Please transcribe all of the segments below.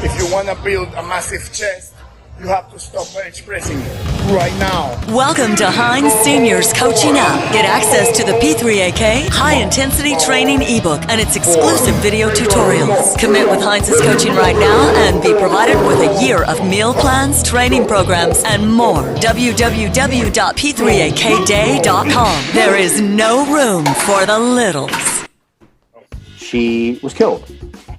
If you want to build a massive chest, you have to stop bench pressing right now. Welcome to Heinz Senior's Coaching Up. Get access to the P3AK High Intensity Training ebook and its exclusive video tutorials. Commit with Heinz's coaching right now and be provided with a year of meal plans, training programs, and more. www.p3akday.com. There is no room for the littles. She was killed.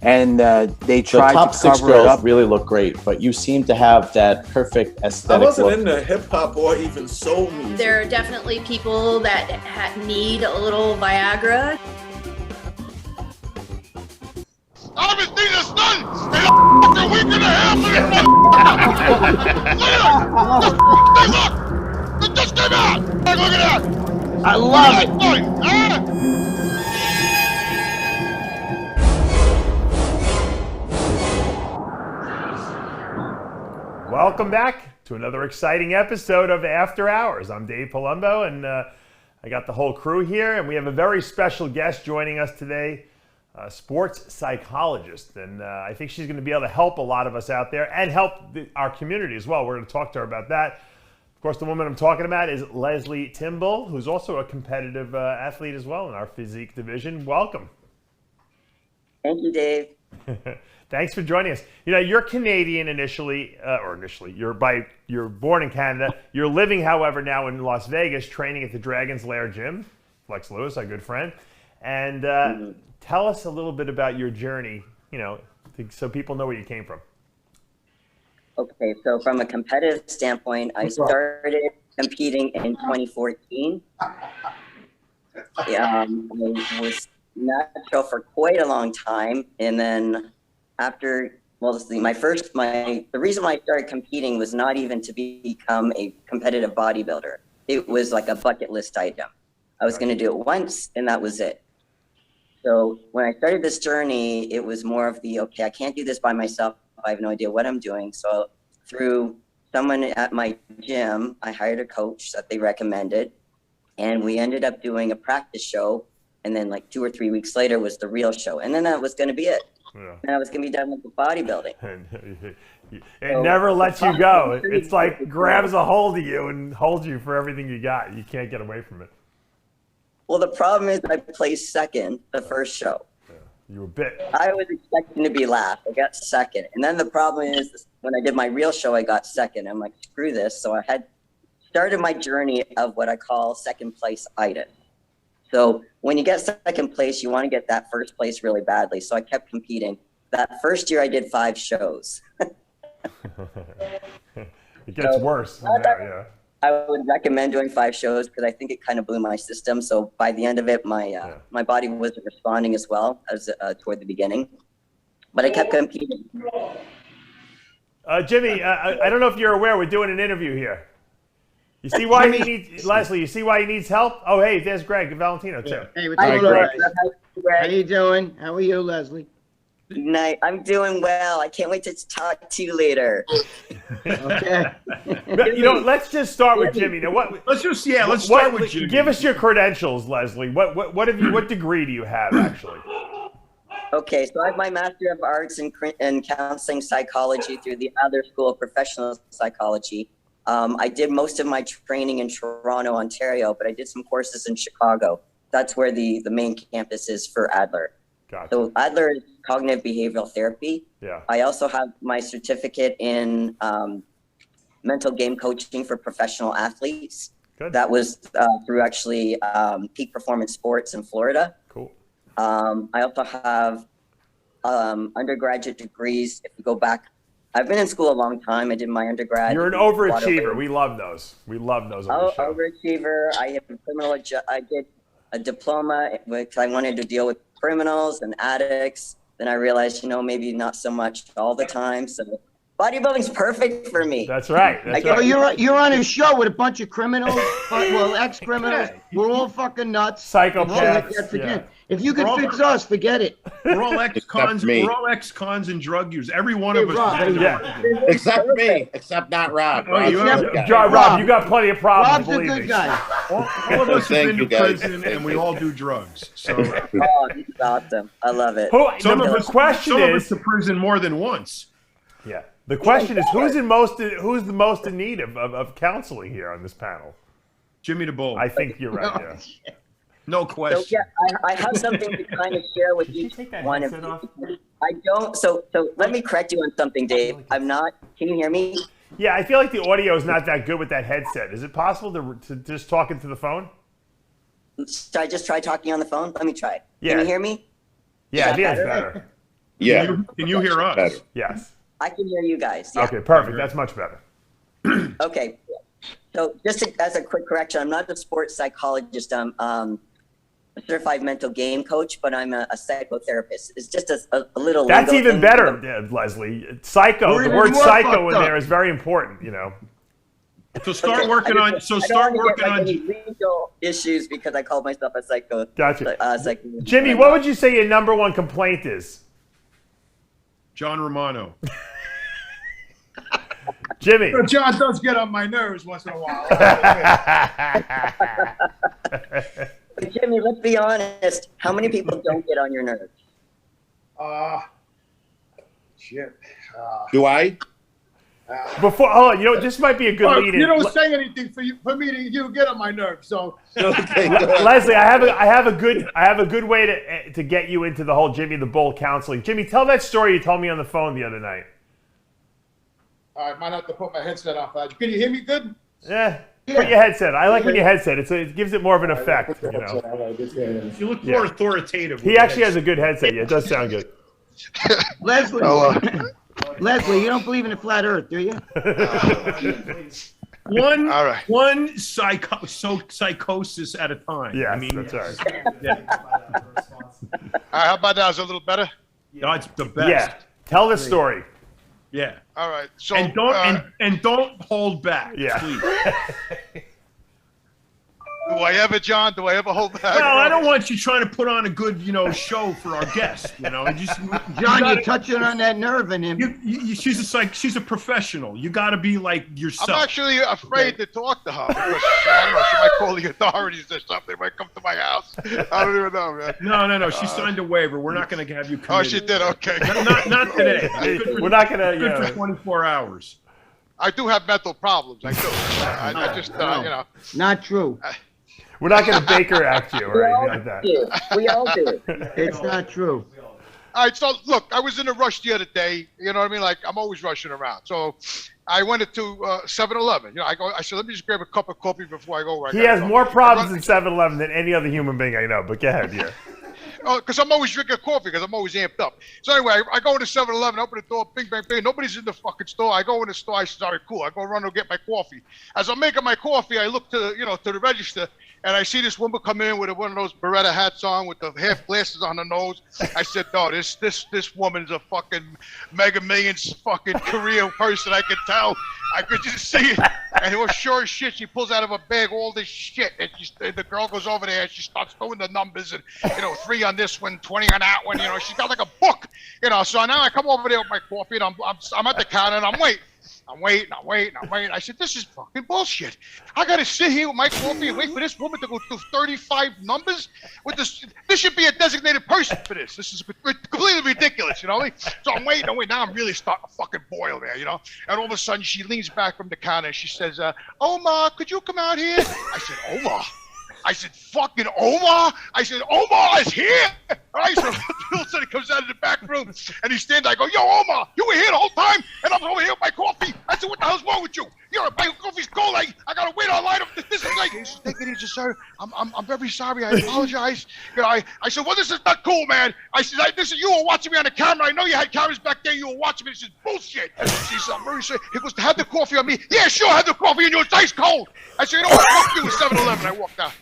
And they tried top to six cover it girls up. really look great, but you seem to have that perfect aesthetic I wasn't look. into hip hop or even soul music. There are definitely people that need a little Viagra. I haven't seen the sun in a fucking week and a half. Look! It just came out! Look at that! I love it! Welcome back to another exciting episode of After Hours. I'm Dave Palumbo, and I got the whole crew here, and we have a very special guest joining us today, a sports psychologist, and I think she's going to be able to help a lot of us out there and help our community as well. We're going to talk to her about that. Of course, the woman I'm talking about is Lesley Timbol, who's also a competitive athlete as well in our physique division. Welcome. Thank you, Dave. Thanks for joining us. You know, you're Canadian initially, you're born in Canada. You're living, however, now in Las Vegas, training at the Dragon's Lair gym. Flex Lewis, our good friend. And tell us a little bit about your journey, you know, so people know where you came from. Okay, so from a competitive standpoint, I started competing in 2014. I was natural for quite a long time, and then after, the reason why I started competing was not even to become a competitive bodybuilder. It was like a bucket list item. I was going to do it once, and that was it. So when I started this journey, it was more of okay, I can't do this by myself. I have no idea what I'm doing. So through someone at my gym, I hired a coach that they recommended, and we ended up doing a practice show. And then like 2 or 3 weeks later was the real show. And then that was going to be it. Yeah. And I was going to be done with the bodybuilding. It never lets you go. It's like grabs a hold of you and holds you for everything you got. You can't get away from it. Well, the problem is I placed second the first show. Yeah. You were bit. I was expecting to be last. I got second. And then the problem is when I did my real show, I got second. I'm like, screw this. So I had started my journey of what I call second place itis. So when you get second place, you want to get that first place really badly. So I kept competing. That first year I did 5 shows. It gets worse than that, yeah. I would recommend doing 5 shows because I think it kind of blew my system. So by the end of it, my body wasn't responding as well as toward the beginning. But I kept competing. Jimmy, I don't know if you're aware, we're doing an interview here. You see why he needs Lesley? You see why he needs help? Oh, hey, there's Greg and Valentino too. Hey, what's going on? How you doing? How are you, Lesley? Good night. I'm doing well. I can't wait to talk to you later. Okay. You know, let's just start with Jimmy. Now, let's start with Jimmy. Give us your credentials, Lesley. What degree do you have actually? Okay, so I have my Master of Arts in Counseling Psychology through the Adler School of Professional Psychology. I did most of my training in Toronto, Ontario, but I did some courses in Chicago. That's where the main campus is for Adler. Gotcha. So Adler is cognitive behavioral therapy. Yeah. I also have my certificate in mental game coaching for professional athletes. Good. That was through actually Peak Performance Sports in Florida. Cool. I also have undergraduate degrees. If you go back, I've been in school a long time. I did my undergrad. You're an overachiever. We love those. We love those. Overachiever. I have a criminal. I did a diploma because I wanted to deal with criminals and addicts. Then I realized, maybe not so much all the time. So bodybuilding's perfect for me. That's right. You're on a show with a bunch of criminals, ex-criminals. We're all fucking nuts. Psychopaths. Yeah. If you could fix us, forget it. We're all ex-cons. We're all ex-cons and drug users. Every one of us. Except me. Except not Rob. Rob, you got plenty of problems. Rob's a good guy. All of us have been to prison, and we all do drugs. So. Oh, this is awesome. I love it. Some of us to prison more than once. Yeah. The question is, who's the most in need of counseling here on this panel? Jimmy the Bull. I think you're right. Yeah. No question. So yeah, I have something to kind of share with each one of you. I don't. So let me correct you on something, Dave. I'm not. Can you hear me? Yeah, I feel like the audio is not that good with that headset. Is it possible to just talk into the phone? Should I just try talking on the phone? Let me try. Yeah. Can you hear me? Yeah, I think it's better. Yeah. Can you hear us? Better. Yes. I can hear you guys. Yeah. Okay, perfect. That's much better. Okay. So just as a quick correction, I'm not a sports psychologist. I'm a certified mental game coach, but I'm a psychotherapist. It's just a little. That's lingo even thing. better, Lesley. Psycho. The word psycho in there is very important. You know. So start working on. So start working on legal issues because I call myself a psycho. Gotcha. Jimmy, what would you say your number one complaint is? John Romano. Jimmy. John does get on my nerves once in a while. Jimmy, let's be honest. How many people don't get on your nerves? Shit. Do I? Before, hold on, you know, this might be a good lead-in. You don't say anything for me to get on my nerves. So, Okay, Lesley, I have a good way to get you into the whole Jimmy the Bull counseling. Jimmy, tell that story you told me on the phone the other night. I might have to put my headset on. Can you hear me good? Yeah. Put your headset. I like when your headset. It gives it more of an effect. You know. You look more authoritative. He actually has a good headset. Yeah, it does sound good. Leslie. Leslie, you don't believe in the flat Earth, do you? One psychosis at a time. Yeah, I mean, that's right. Yeah. How about that? Is it a little better? No, it's the best. Yeah. Tell the story. Yeah. All right. So And don't hold back. Yeah. Please. do I ever, John? Do I ever hold back? Well, I don't want you trying to put on a good, show for our guest. John, you're touching on that nerve in him. She's a professional. You got to be like yourself. I'm actually afraid to talk to her because I don't know. She might call the authorities or something. They might come to my house. I don't even know, man. No. She signed a waiver. We're not going to have you come. Oh, she did. Okay. Not today. We're not going to. Good for 24 hours. I do have mental problems. I do. I just, Not true. We're not going to Baker Act you or anything like that. We all do. It's not true. All right, so look, I was in a rush the other day. You know what I mean? Like, I'm always rushing around. So I went into 7-Eleven. I said, let me just grab a cup of coffee before I go. He has more problems in 7-Eleven than any other human being I know, but go ahead, yeah. Because I'm always drinking coffee because I'm always amped up. So anyway, I go into 7-Eleven, open the door, bing, bang, bang. Nobody's in the fucking store. I go in the store. I said, all right, cool. I go run to get my coffee. As I'm making my coffee, I look to the register, and I see this woman come in with one of those Beretta hats on with the half glasses on the nose. I said, no, this woman's a fucking Mega Millions fucking career person. I could tell. I could just see it. And it was sure as shit. She pulls out of a bag all this shit. And the girl goes over there and she starts throwing the numbers and, 3 on this one, 20 on that one. She's got like a book. So now I come over there with my coffee and I'm at the counter and I'm waiting. I'm waiting. I said, this is fucking bullshit. I got to sit here with my coffee and wait for this woman to go through 35 numbers? This should be a designated person for this. This is completely ridiculous, So I'm waiting. Now I'm really starting to fucking boil there, And all of a sudden she leans back from the counter and she says, Omar, could you come out here? I said, Omar? I said, fucking Omar? I said, Omar is here? All right, so Bill said he comes out of the back room and he stands there. I go, yo, Omar, you were here the whole time? And I'm over here with my coffee. I said, what the hell's wrong with you? My coffee's cold. I got to wait online. This is like, take it easy, sir. I'm very sorry. I apologize. I said, well, this is not cool, man. I said, you were watching me on the camera. I know you had cameras back there. You were watching me. This is bullshit. She said, I'm very sorry. He goes, have the coffee on me. Yeah, sure, have the coffee on you. It's ice cold. I said, what, fuck you with 7-Eleven. I walked out.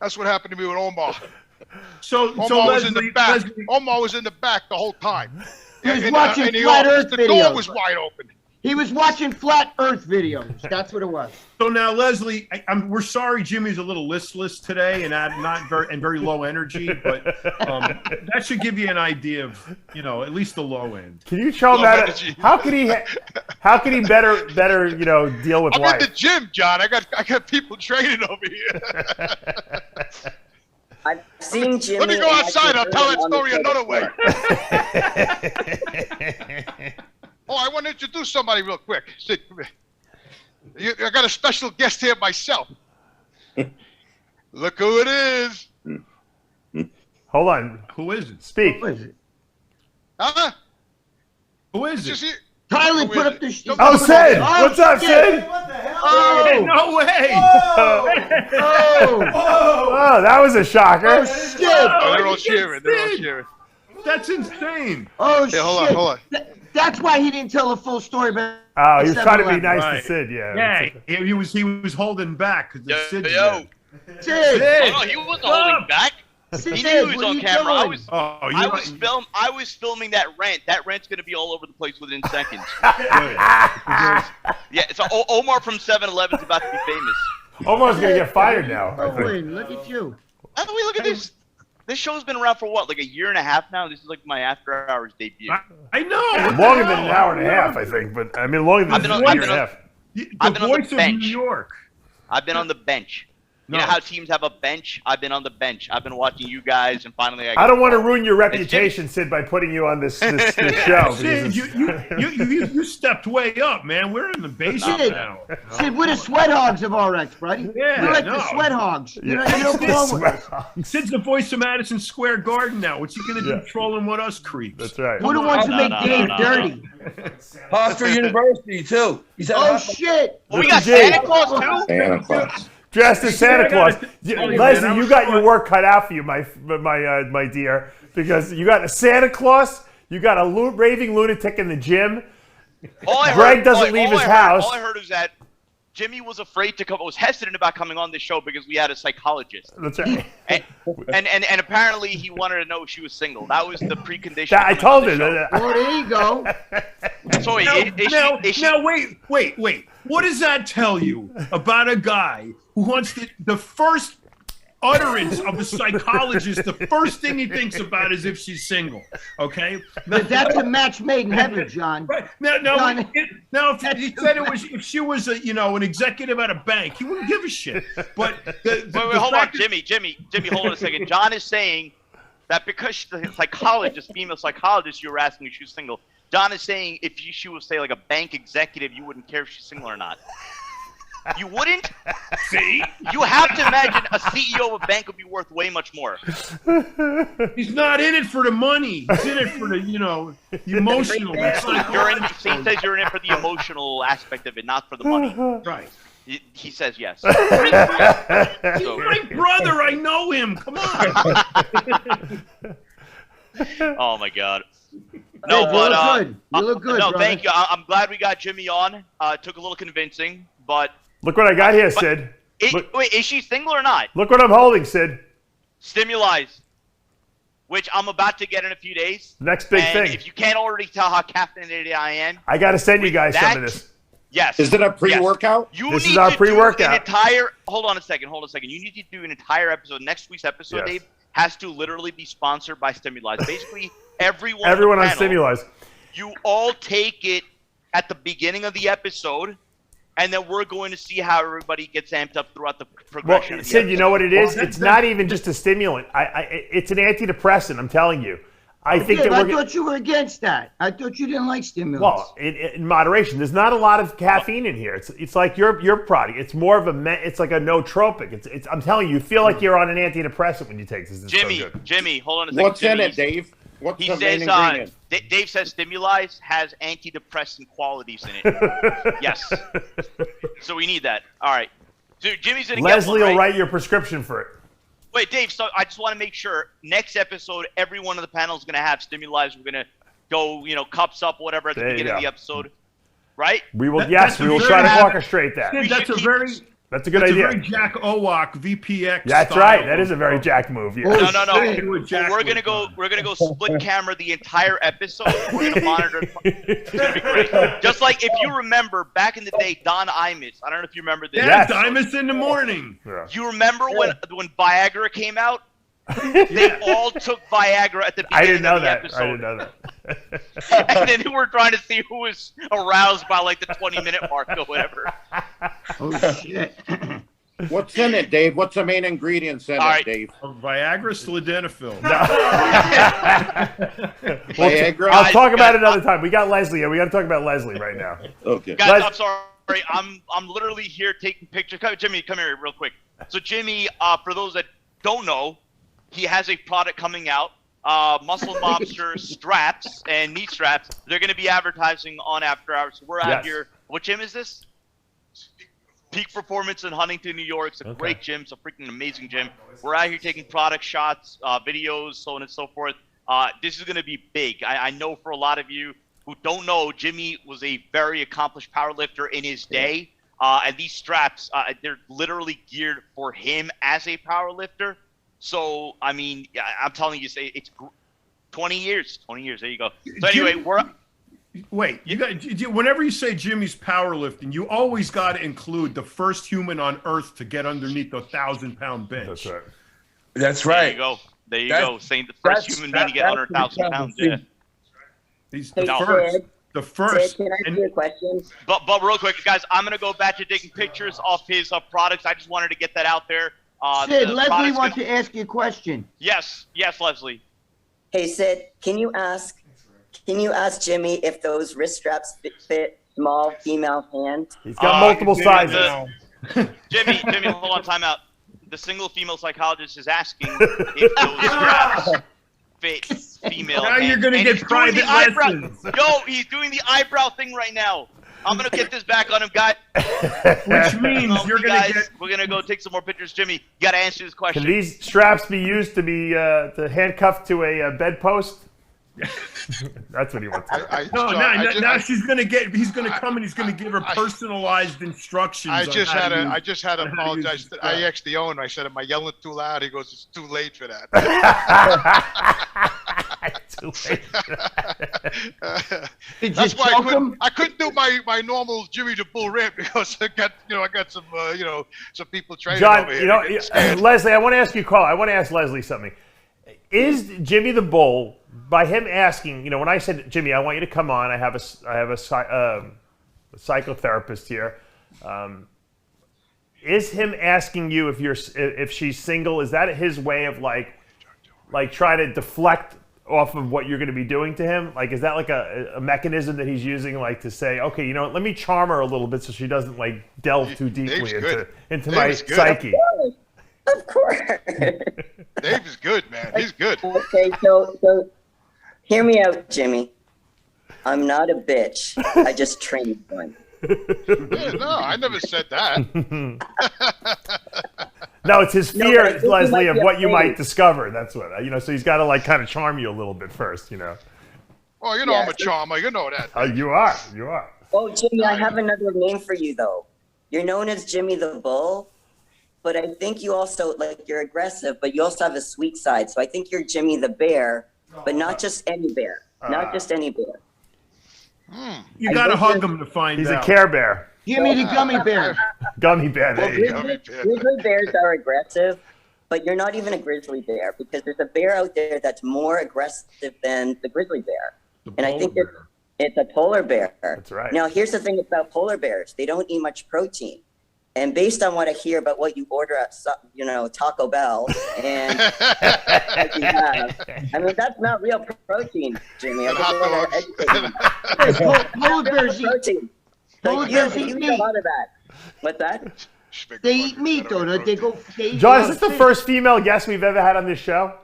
That's what happened to me with Omar. So Omar was in the back. Omar was in the back the whole time. He was watching Flat Earth videos. The door was wide open. He was watching Flat Earth videos. That's what it was. So now, Lesley, we're sorry Jimmy's a little listless today and not very low energy, but that should give you an idea of at least the low end. Can you show him how can he better deal with life? I'm in the gym, John. I got people training over here. I've seen Jimmy. Let me go outside. I'll tell that story another way. introduce somebody real quick. Sid, come here. I got a special guest here myself. Look who it is. Hold on. Who is it? Speak. Who is it? Huh? Who is Just it? here. Kylie, Who put is up it? the. Oh, Sid! Oh, What's up, shit. Sid? Hey, Oh, no way! oh, Oh, that was a shocker. oh, shit! Oh, they're all cheering. They're all cheering. That's insane. Oh, Yeah, shit! hold on. That's why he didn't tell the full story, but Oh, he was trying to be 7-Eleven. nice Right. to Sid, yeah. Yeah, he was holding back because the Sid's Yo. there. Sid, Sid. Oh, no, he wasn't holding back. Sid, He knew he was what on are you camera. doing? I was filming that rant. That rant's gonna be all over the place within seconds. Yeah, so Omar from 7-Eleven's about to be famous. Omar's going to get fired now. I think. Owen, look at you. By the way, look at this. This show's been around for what, like a year and a half now? This is like my after hours debut. I know. Longer than an hour and a half, I think. But I mean, longer than a year and a half. The I've been on the voice of bench. New York. I've been on the bench. You No. know how teams have a bench? I've been on the bench. I've been watching you guys, and finally I don't want to ruin your reputation, Sid, by putting you on this show. Sid, you stepped way up, man. We're in the basement Sid, now. Sid, we're the sweat hogs of RX, buddy. Yeah, We're like no. the sweat hogs. You don't belong with us. Sid's the voice of Madison Square Garden now. What's he gonna do trolling with us creeps? That's right. We're the ones who make Dave dirty. Hofstra University too. He's at Oh, shit. Well, we got Santa Claus too. Santa Claus. Dressed as Santa Claus. Lesley, man, you got your work cut out for you, my dear, because you got a Santa Claus, you got a raving lunatic in the gym. Greg doesn't leave his house. All I heard was that Jimmy was afraid to come, was hesitant about coming on this show because we had a psychologist. That's right. And apparently he wanted to know if she was single. That was the precondition. I told her. Well, there you go. So Now, wait. What does that tell you about a guy who wants the first utterance of a psychologist, the first thing he thinks about is if she's single, okay? But that's a match made in heaven, John. Right. Now, if he said if she was an executive at a bank, he wouldn't give a shit. But wait, hold on, Jimmy, hold on a second. John is saying that because she's a psychologist, female psychologist, you were asking if she was single. John is saying if she was, say, like a bank executive, you wouldn't care if she's single or not. You wouldn't? See? You have to imagine a CEO of a bank would be worth way much more. He's not in it for the money. He's in it for the, emotional. He says you're in it for the emotional aspect of it, not for the money. Right. He says yes. He's my brother. I know him. Come on. Oh, my God. No, hey, you look good. No, brother. thank you. I'm glad we got Jimmy on. It took a little convincing, but... Look what I got here, Sid. Wait, is she single or not? Look what I'm holding, Sid. Stimulize, which I'm about to get in a few days. Next big thing. If you can't already tell how caffeinated I am, I got to send you guys some of this. Yes. Is it a pre-workout? You This need is our to pre-workout. do an entire. Hold on a second. You need to do an entire episode. Next week's episode, Yes. Dave, has to literally be sponsored by Stimulize. Basically, everyone Everyone on on the panel, Stimulize. you all take it at the beginning of the episode, and then we're going to see how everybody gets amped up throughout the progression. Well, of the Sid, you know what it is? Well, It's not even just a stimulant. It's an antidepressant, I'm telling you. I think that I we're... thought you were against that. I thought you didn't like stimulants. Well, in moderation. There's not a lot of caffeine in here. It's like your product. It's more of it's like a nootropic. It's I'm telling you, you feel like you're on an antidepressant when you take this. It's Jimmy, so good. Jimmy, hold on a second. What's in Jimmy, it, Dave? What's He the main says, ingredient? Dave says Stimulize has antidepressant qualities in it. Yes. So we need that. All right. So Jimmy's going to get Lesley one, will right? write your prescription for it. Wait, Dave, so I just want to make sure, next episode, every one of the panels is going to have Stimulize. We're going to go, cups up, whatever, at the There you beginning of go. the episode. Right? We will. That- Yes, that's we a will very- try to orchestrate that. Sid, that's a keep- very That's a good That's idea. a very Jack Owak VPX. That's style right. That is a very Jack move. Yeah. Oh, No. shit. We're gonna go split camera the entire episode. We're gonna monitor. It's gonna be great. Just like if you remember back in the day, Don Imus. I don't know if you remember this. Yeah, Diamonds in the morning. Yeah. You remember when Viagra came out? They all took Viagra at the I beginning didn't know of the that. episode. I didn't know that. And then we're trying to see who was aroused by like the 20-minute mark or whatever. Oh shit. What's in it, Dave? What's the main ingredients in it, Dave? Viagra, sildenafil. Viagra. I'll talk about it another time. We got Lesley here. We got to talk about Lesley right now. Okay. Guys, I'm sorry. I'm literally here taking pictures. Jimmy, come here real quick. So Jimmy, for those that don't know, he has a product coming out. Muscle Mobster straps and knee straps. They're going to be advertising on After Hours. So we're out here. What gym is this? Peak Performance in Huntington, New York. It's a great gym. It's a freaking amazing gym. We're out here taking product shots, videos, so on and so forth. This is going to be big. I know for a lot of you who don't know, Jimmy was a very accomplished powerlifter in his day. And these straps, they're literally geared for him as a powerlifter. So, I mean, I'm telling you, it's 20 years. 20 years. There you go. So anyway, Wait, whenever you say Jimmy's powerlifting, you always got to include the first human on Earth to get underneath a 1,000-pound bench. That's right. That's right. There you go. There you go. Saying the first human being to get under 1,000 pounds. Yeah. He's Hey, the first. Sid. The first. Sid, can I ask you a question? But real quick, guys, I'm going to go back to taking pictures of his products. I just wanted to get that out there. Sid, Lesley wants to ask you a question. Yes, Lesley. Hey, Sid, can you ask Jimmy if those wrist straps fit small female hands? He's got multiple sizes. Jimmy, hold on, time out. The single female psychologist is asking if those straps fit female Now you're going to get private lessons. Yo, he's doing the eyebrow thing right now. I'm going to get this back on him, guys. Which means you're going to get... We're going to go take some more pictures. Jimmy, you got to answer this question. Can these straps be used to be to handcuff to a bedpost? That's what he wants. Now she's gonna get. He's gonna come and he's gonna give her personalized instructions. I just had to apologize. I asked the owner. I said, "Am I yelling too loud?" He goes, "It's too late for that." Too late. That's why I couldn't do my normal Jimmy the Bull rant because I got some some people training over here. Lesley, I want to ask you, Carl. I want to ask Lesley something. Is Jimmy the Bull, by him asking, when I said, Jimmy, I want you to come on, I have a psychotherapist here. Is him asking you if she's single? Is that his way of like trying to deflect off of what you're going to be doing to him? Like, is that like a mechanism that he's using, like to say, okay, let me charm her a little bit so she doesn't like delve too deeply into my psyche? Of course. Dave is good, man. He's good. Okay, so hear me out, Jimmy. I'm not a bitch. I just trained one. Yeah, no, I never said that. No, it's his fear, Lesley, of what you might discover. That's what, so he's got to like kind of charm you a little bit first, Oh, I'm a charmer. You know that. You are. Oh, Jimmy, I have another name for you, though. You're known as Jimmy the Bull. But I think you also, you're aggressive, but you also have a sweet side. So I think you're Jimmy the Bear, but not just any bear. Not just any bear. You got to hug him to find out. He's a Care Bear. Jimmy the Gummy Bear. Gummy Bear, there you go. Grizzly bears are aggressive, but you're not even a grizzly bear because there's a bear out there that's more aggressive than the grizzly bear. And I think it's a polar bear. That's right. Now, here's the thing about polar bears. They don't eat much protein. And based on what I hear about what you order at, Taco Bell, and what you have, I mean, that's not real protein, Jimmy. Polar bears eat a lot of that. What's that? They eat meat, though. They go. John, is this the first female guest we've ever had on this show?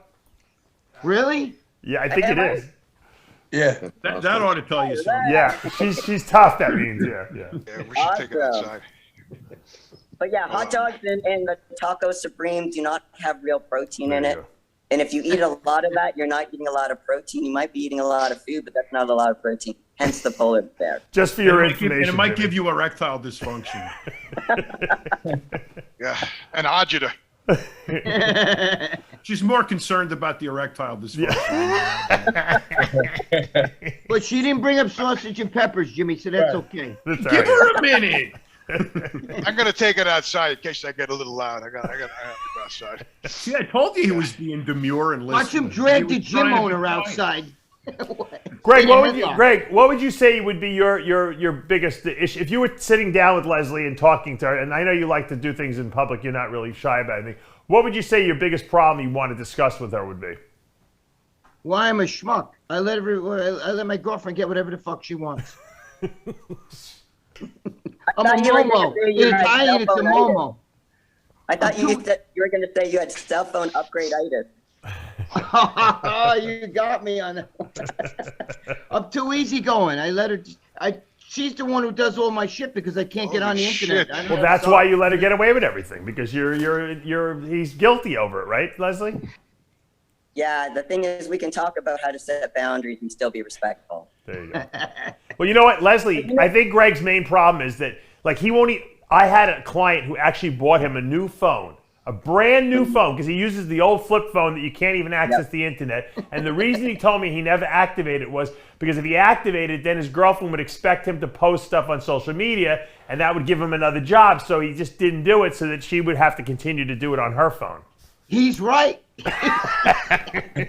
Really? Yeah, I think it is. Yeah. That ought to tell you something. Yeah, she's tough, that means, yeah. Yeah, we should take it outside. But yeah, hot dogs and the Taco Supreme do not have real protein in it. And if you eat a lot of that, you're not eating a lot of protein. You might be eating a lot of food, but that's not a lot of protein. Hence the polar bear. Just for your information. And it might give you erectile dysfunction. Yeah, and agita. She's more concerned about the erectile dysfunction. But she didn't bring up sausage and peppers, Jimmy, so that's okay. Give her a minute. I'm gonna take it outside in case I get a little loud. I have to go outside. See, I told you he was being demure and listening. Watch him drag the gym owner outside. Greg, what would you say would be your biggest issue if you were sitting down with Lesley and talking to her? And I know you like to do things in public; you're not really shy about anything. What would you say your biggest problem you want to discuss with her would be? Why I'm a schmuck. I let my girlfriend get whatever the fuck she wants. I'm a momo. In Italian, it's a momo. I thought you were going to say you had cell phone upgrade-itis. You got me on that. I'm too easy-going. I let her. She's the one who does all my shit because I can't get on the internet. Well, that's why you let her get away with everything, because he's guilty over it, right, Lesley? Yeah, the thing is, we can talk about how to set boundaries and still be respectful. There you go. Well, you know what, Lesley? I think Greg's main problem is that, like, he won't. I had a client who actually bought him a new phone, a brand new phone, because he uses the old flip phone that you can't even access the internet. And the reason he told me he never activated it was because if he activated it, then his girlfriend would expect him to post stuff on social media, and that would give him another job. So he just didn't do it, so that she would have to continue to do it on her phone. He's right.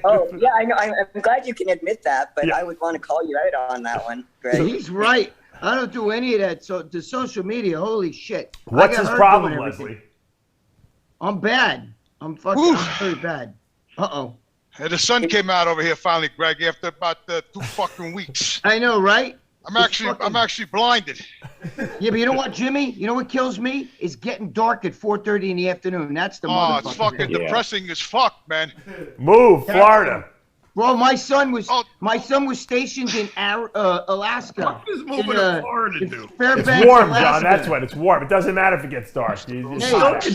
Oh, yeah, I know. I'm glad you can admit that, but I would want to call you out on that one, Greg. He's right. I don't do any of that. So the social media, holy shit. What's his problem, Lesley? I'm bad. I'm very bad. Uh-oh. Hey, the sun came out over here finally, Greg, after about 2 fucking weeks. I know, right? I'm actually blinded. Yeah, but you know what, Jimmy? You know what kills me? It's getting dark at 4:30 in the afternoon. That's the motherfucker. Oh, it's fucking depressing as fuck, man. Move, Florida. Bro, my son was stationed in Alaska. What is moving to Florida do? Fairbanks, it's warm, Alaska. John. That's what. It's warm. It doesn't matter if it gets dark. It's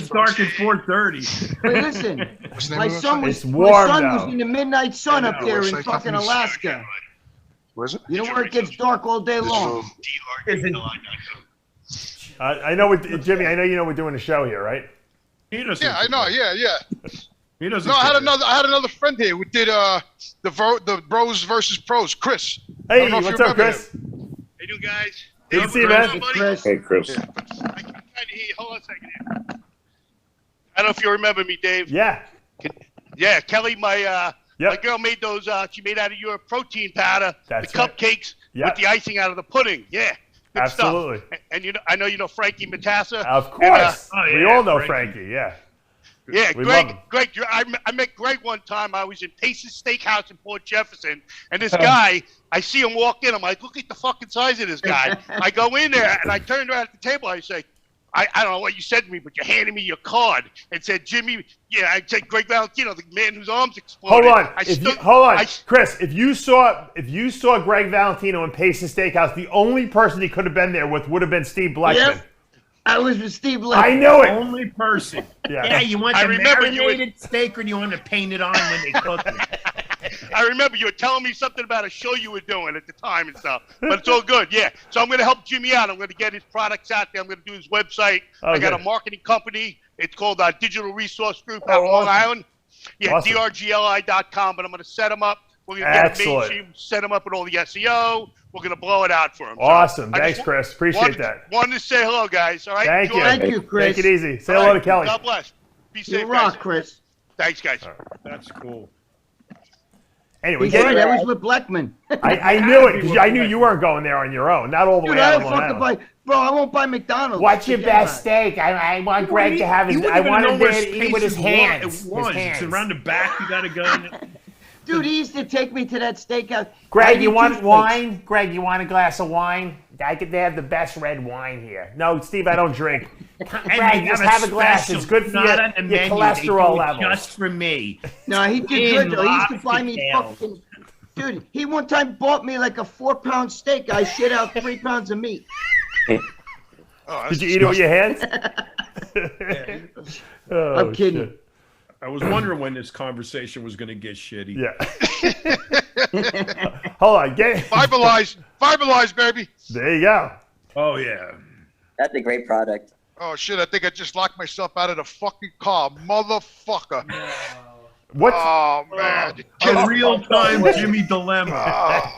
dark at 4:30. Hey, listen. My son was in the midnight sun up there in fucking Alaska. Where's it? You know where it gets dark all day long? I know, Jimmy. I know you know we're doing a show here, right? Yeah, I know. Yeah. He doesn't. No, I had another friend here who did the Bros versus Pros, Chris. Hey, what's up, Chris? How you doing, guys? Good to see you, man. Hey, Chris. I can kind of hear you. Hold on a second here. I don't know if you remember me, Dave. Yeah. Yeah, Kelly, my girl made those. She made out of your protein powder, the cupcakes with the icing out of the pudding. Yeah. Good Absolutely. Stuff. And I know you know Frankie Matassa. Of course. We all know Frankie. Yeah. Yeah, we Greg, I met Greg one time. I was in Pace's Steakhouse in Port Jefferson, and this guy, I see him walk in. I'm like, look at the fucking size of this guy. I go in there, and I turned around at the table. I say, I don't know what you said to me, but you handed me your card and said, Jimmy, I said Greg Valentino, the man whose arms exploded. Hold on. Chris, if you saw Greg Valentino in Pace's Steakhouse, the only person he could have been there with would have been Steve Blackman. Yep. I was with Steve Blackman. I knew it. Only person. Yeah, you want the marinated steak or do you want to paint it on when they cook it? I remember you were telling me something about a show you were doing at the time and stuff, but it's all good. Yeah, so I'm going to help Jimmy out. I'm going to get his products out there. I'm going to do his website. I got a marketing company. It's called Digital Resource Group out of Long Island. Yeah, awesome. drgli.com. But I'm going to set them up. We're going to get a mainstream, set them up with all the SEO. We're going to blow it out for him. Awesome. Thanks, Chris. Appreciate that. Wanted to say hello, guys. All right. Thank you. Thank you, Chris. Take it easy. Say hello to Kelly. God bless. Be safe, you rock, guys. Chris. Thanks, guys. That's cool. Anyway, I was with Blackman. I knew it because I knew you weren't going there on your own. Not all the way out of Long Island. Bro, I won't buy McDonald's. What's your best steak? I want Greg to have his. I want him to eat with his hands. It's around the back. You got to go. Dude, he used to take me to that steakhouse. Greg, you want wine? Greg, you want a glass of wine? They have the best red wine here. No, Steve, I don't drink. Greg, just have a glass. It's good for your cholesterol levels. Just for me. No, he did good, though. He used to buy me fucking... Dude, he one time bought me like a 4-pound steak. I shit out 3 pounds of meat. Did you eat it with your hands? I'm kidding. Shit. I was wondering when this conversation was going to get shitty. Yeah. Hold on. Fiberlize, baby. There you go. Oh, yeah. That's a great product. Oh, shit. I think I just locked myself out of the fucking car. Motherfucker. What's Oh man, A real-time Jimmy dilemma.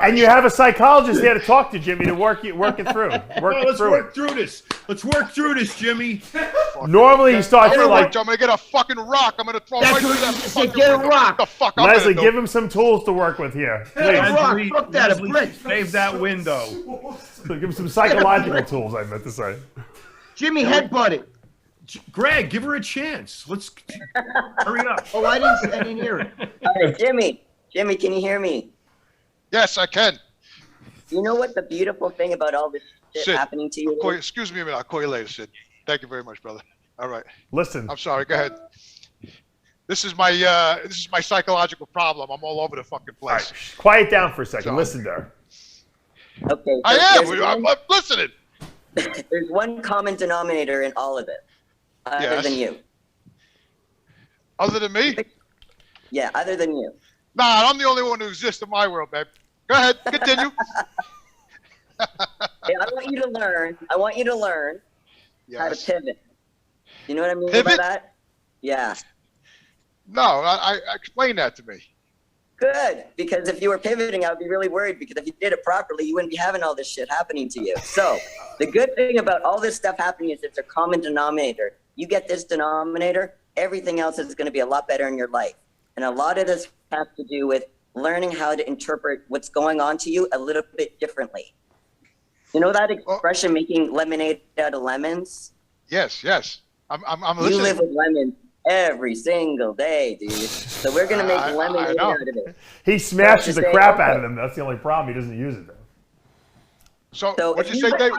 and you have a psychologist here to talk to, Jimmy, to work it through. Let's work through this. Let's work through this, Jimmy. Normally, he starts with like. I'm gonna get a fucking rock. I'm gonna throw right through that fucking Get a window. rock. What the fuck? I'm Leslie, gonna do? give him some tools to work with here. Please. rock. Fuck that, a brick. Save that window. Give him some psychological tools, I meant to say. Jimmy, headbutt it. Greg, give her a chance. Let's hurry up. Oh, I didn't hear it. All right, Jimmy, can you hear me? Yes, I can. You know what the beautiful thing about all this shit Sid, happening to you is? excuse me a minute. I'll call you later, Sid. Thank you very much, brother. All right. Listen. I'm sorry. Go ahead. This is my psychological problem. I'm all over the fucking place. Right. Quiet down for a second. Listen to her. Okay. I am. I'm listening. There's one common denominator in all of it, other than you. Other than me? Yeah, other than you. Nah, I'm the only one who exists in my world, babe. Go ahead, continue. Hey, I want you to learn how to pivot. You know what I mean by that? Yeah. No, I explain that to me. Good, because if you were pivoting, I would be really worried, because if you did it properly, you wouldn't be having all this shit happening to you. So the good thing about all this stuff happening is it's a common denominator. You get this denominator, everything else is going to be a lot better in your life. And a lot of this has to do with learning how to interpret what's going on to you a little bit differently. You know that expression, making lemonade out of lemons? Yes. I'm listening. You live with lemons every single day, dude. So we're going to make lemonade out of it. He smashes the crap out of them. That's the only problem. He doesn't use it, though. So what'd you say, Dave?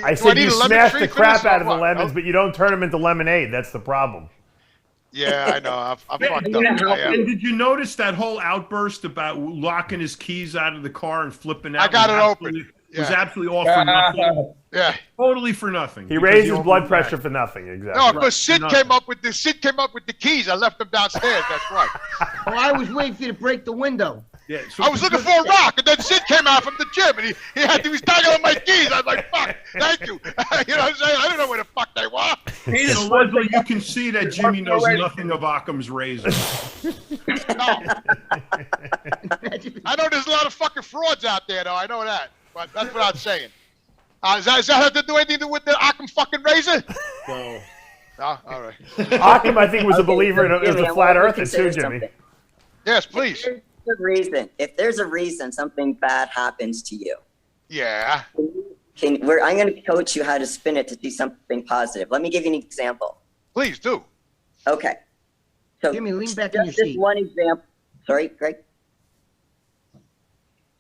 I said you smash the crap out of the lemons, but you don't turn them into lemonade. That's the problem. Yeah, I know. I'm fucked up. And did you notice that whole outburst about locking his keys out of the car and flipping out? I got it open. It was absolutely all for nothing. Yeah. Totally for nothing. He raised his blood pressure for nothing. Exactly. No, because Sid came up with the keys. I left them downstairs. That's right. Oh, I was waiting for you to break the window. Yeah, I was looking for a rock, and then Sid came out from the gym, and he was dangling my keys. I was like, "Fuck, thank you." You know what I'm saying? I didn't know where the fuck they were. So Lesley, you can see that Jimmy knows nothing of Occam's razor. No. I know there's a lot of fucking frauds out there, though. I know that, but that's what I'm saying. Does that have to do anything with the Occam fucking razor? No. No? All right. Occam, I think, was a believer in the flat earther too, Jimmy. Yes, please. If there's a reason something bad happens to you. Yeah. I'm going to coach you how to spin it to see something positive. Let me give you an example. Please do. Okay. So Jimmy, lean back in your just this seat. one example. Sorry, Greg?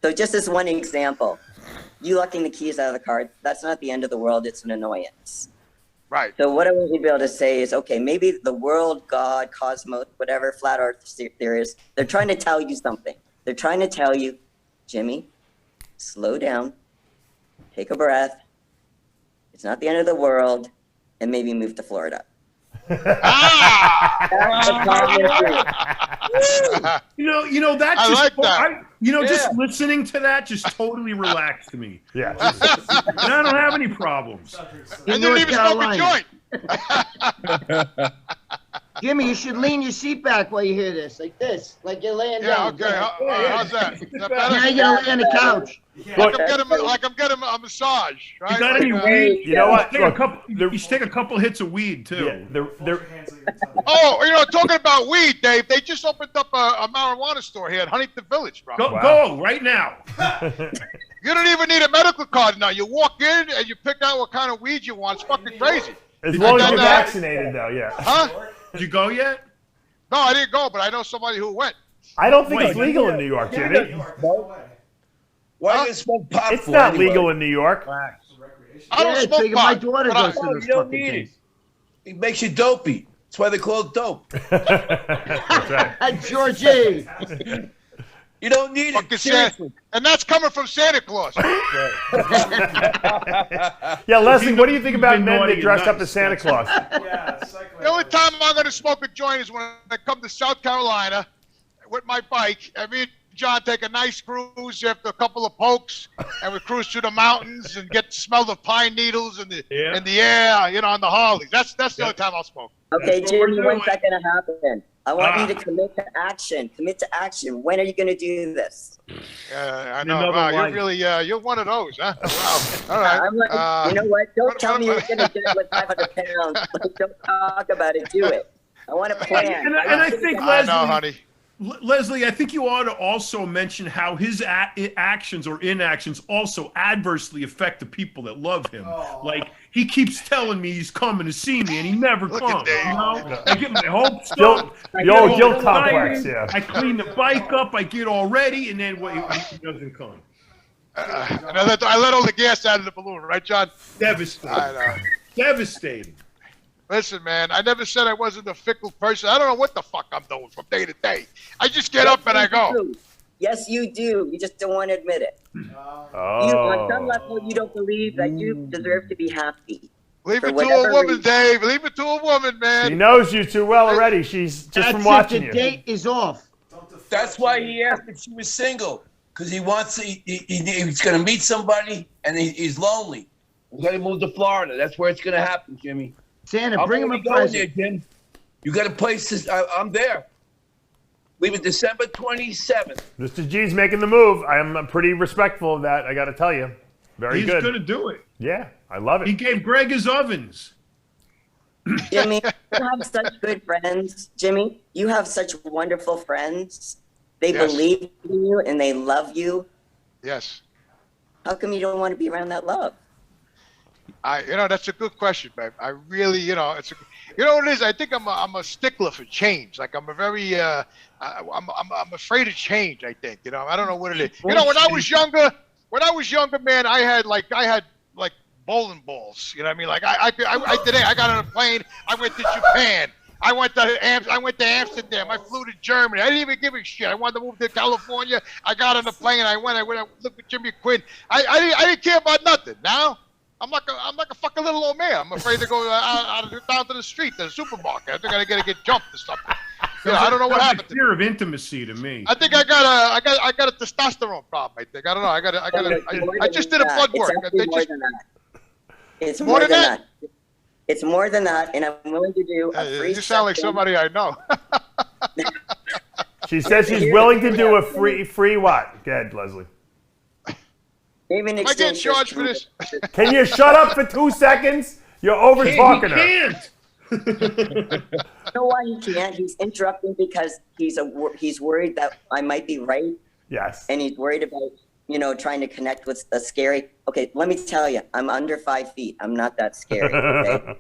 So just this one example. You locking the keys out of the car, that's not the end of the world. It's an annoyance. Right. So what I want you to be able to say is, okay, maybe the world, God, cosmos, whatever flat earth theorists, they're trying to tell you something. They're trying to tell you, Jimmy, slow down, take a breath. It's not the end of the world, and maybe move to Florida. You know that I just like that. Just listening to that just totally relaxed me. Yeah. And I don't have any problems. And you didn't even smoke a joint. Jimmy, you should lean your seat back while you hear this, like this, like you're laying down. Okay. How's that? Is that better? Now you're gonna lay on the couch. Like I'm getting a massage. Right? You got any weed? You know what? You should take a couple hits of weed too. Talking about weed, Dave. They just opened up a marijuana store here at Huntington Village, bro. Go right now. You don't even need a medical card now. You walk in and you pick out what kind of weed you want. It's fucking crazy. As long as you're vaccinated, though, yeah. Huh? Did you go yet? No, I didn't go, but I know somebody who went. I don't think it's legal in New York, Jimmy. Why do you smoke pot? It's not legal in New York. I don't smoke pot. My daughter goes to You those don't fucking need it. things. It makes you dopey. That's why they call it dope. That's right. Georgie. You don't need it. Seriously. And that's coming from Santa Claus. Yeah, Lesley, what do you think about men that dress up as Santa Claus? The only time I'm going to smoke a joint is when I come to South Carolina with my bike. And me and John take a nice cruise after a couple of pokes, and we cruise through the mountains and get to smell the pine needles in the air, on the Harleys. That's the only time I'll smoke. Okay, Jimmy, when's that going to happen? I want you to commit to action. Commit to action. When are you going to do this? I know. Wow, you're really, you're one of those, huh? Wow. All right. I'm like, you know what? Don't tell me you're going to deadlift 500 pounds. Like, don't talk about it. Do it. I want to plan. And I think, I know, honey. Lesley, I think you ought to also mention how his actions or inactions also adversely affect the people that love him. Like, he keeps telling me he's coming to see me, and he never comes. You know? I get my hopes up. Guilt complex, yeah. I clean the bike up. I get all ready, and then he doesn't come. And I let all the gas out of the balloon, right, John? Devastating. I know. Devastating. Listen, man, I never said I wasn't a fickle person. I don't know what the fuck I'm doing from day to day. I just get up and I go. Yes, you do. You just don't want to admit it. On some level, you don't believe that you deserve to be happy. Leave it to a woman, Dave. Leave it to a woman, man. She knows you too well already. She's just from watching you. The date is off. That's why he asked if she was single, because he wants he's going to meet somebody and he's lonely. We got to move to Florida. That's where it's going to happen, Jimmy. Santa, bring him a present. There, Jim. You got a place. I'm there. Leave it December 27th. Mr. G's making the move. I'm pretty respectful of that. I got to tell you, very good. He's going to do it. Yeah, I love it. He gave Greg his ovens. Jimmy, you have such good friends. Jimmy, you have such wonderful friends. They believe in you and they love you. Yes. How come you don't want to be around that love? That's a good question, babe. I really, you know what it is? I think I'm a stickler for change. Like I'm a very, I'm afraid of change. I think, I don't know what it is. When I was younger, man, I had like bowling balls. You know what I mean? Like I got on a plane. I went to Japan. I went to Amsterdam. I flew to Germany. I didn't even give a shit. I wanted to move to California. I got on a plane. I went. I looked at Jimmy Quinn. I didn't care about nothing. Now. I'm like a fucking little old man. I'm afraid to go down to the street, to the supermarket. I think I gotta get jumped or something. I don't know what happened. Fear of intimacy to me. I think I got a testosterone problem. I think I don't know. I just did a blood work. It's more than that. It's more than that, and I'm willing to do a free. You sound like somebody I know. She says she's willing to do a free what? Go ahead, Lesley. Am I getting charged for this? Can you shut up for 2 seconds? You're over talking her. You know why he can't? He's interrupting because he's worried that I might be right. Yes. And he's worried about trying to connect with a scary. Okay, let me tell you, I'm under 5 feet. I'm not that scary. Okay.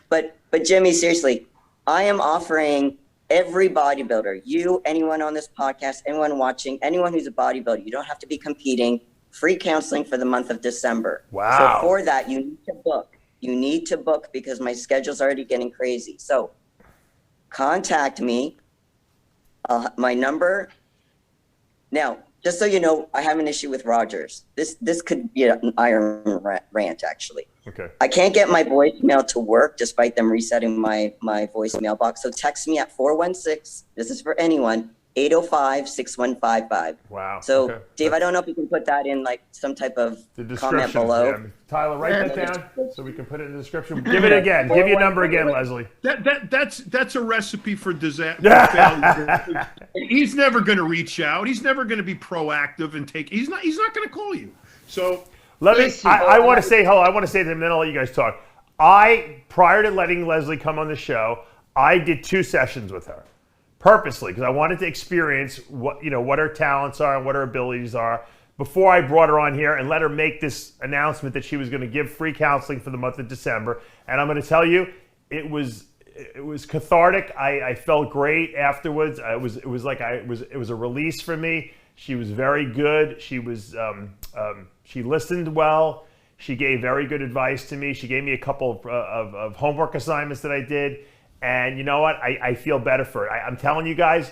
but Jimmy, seriously, I am offering every bodybuilder, you, anyone on this podcast, anyone watching, anyone who's a bodybuilder, you don't have to be competing, free counseling for the month of December. Wow. So for that, you need to book. You need to book because my schedule's already getting crazy. So contact me. My number. Now, just so you know, I have an issue with Rogers. This could be an iron rant, actually. Okay. I can't get my voicemail to work despite them resetting my voicemail box. So text me at 416. This is for anyone. 805-6155. Wow. So, okay. Dave, I don't know if you can put that in like some type of comment below. Yeah. Tyler, write that down so we can put it in the description. Give it again. Give your number again, Lesley. That's a recipe for disaster. He's never going to reach out. He's never going to be proactive and take. He's not going to call you. So let me. I want to say hello. I want to say to him. Then I'll let you guys talk. Prior to letting Lesley come on the show, I did 2 sessions with her. Purposely, because I wanted to experience what her talents are and what her abilities are before I brought her on here and let her make this announcement that she was going to give free counseling for the month of December. And I'm going to tell you, it was cathartic. I felt great afterwards. It was a release for me. She was very good. She listened well. She gave very good advice to me. She gave me a couple of homework assignments that I did. And you know what? I feel better for it. I'm telling you guys,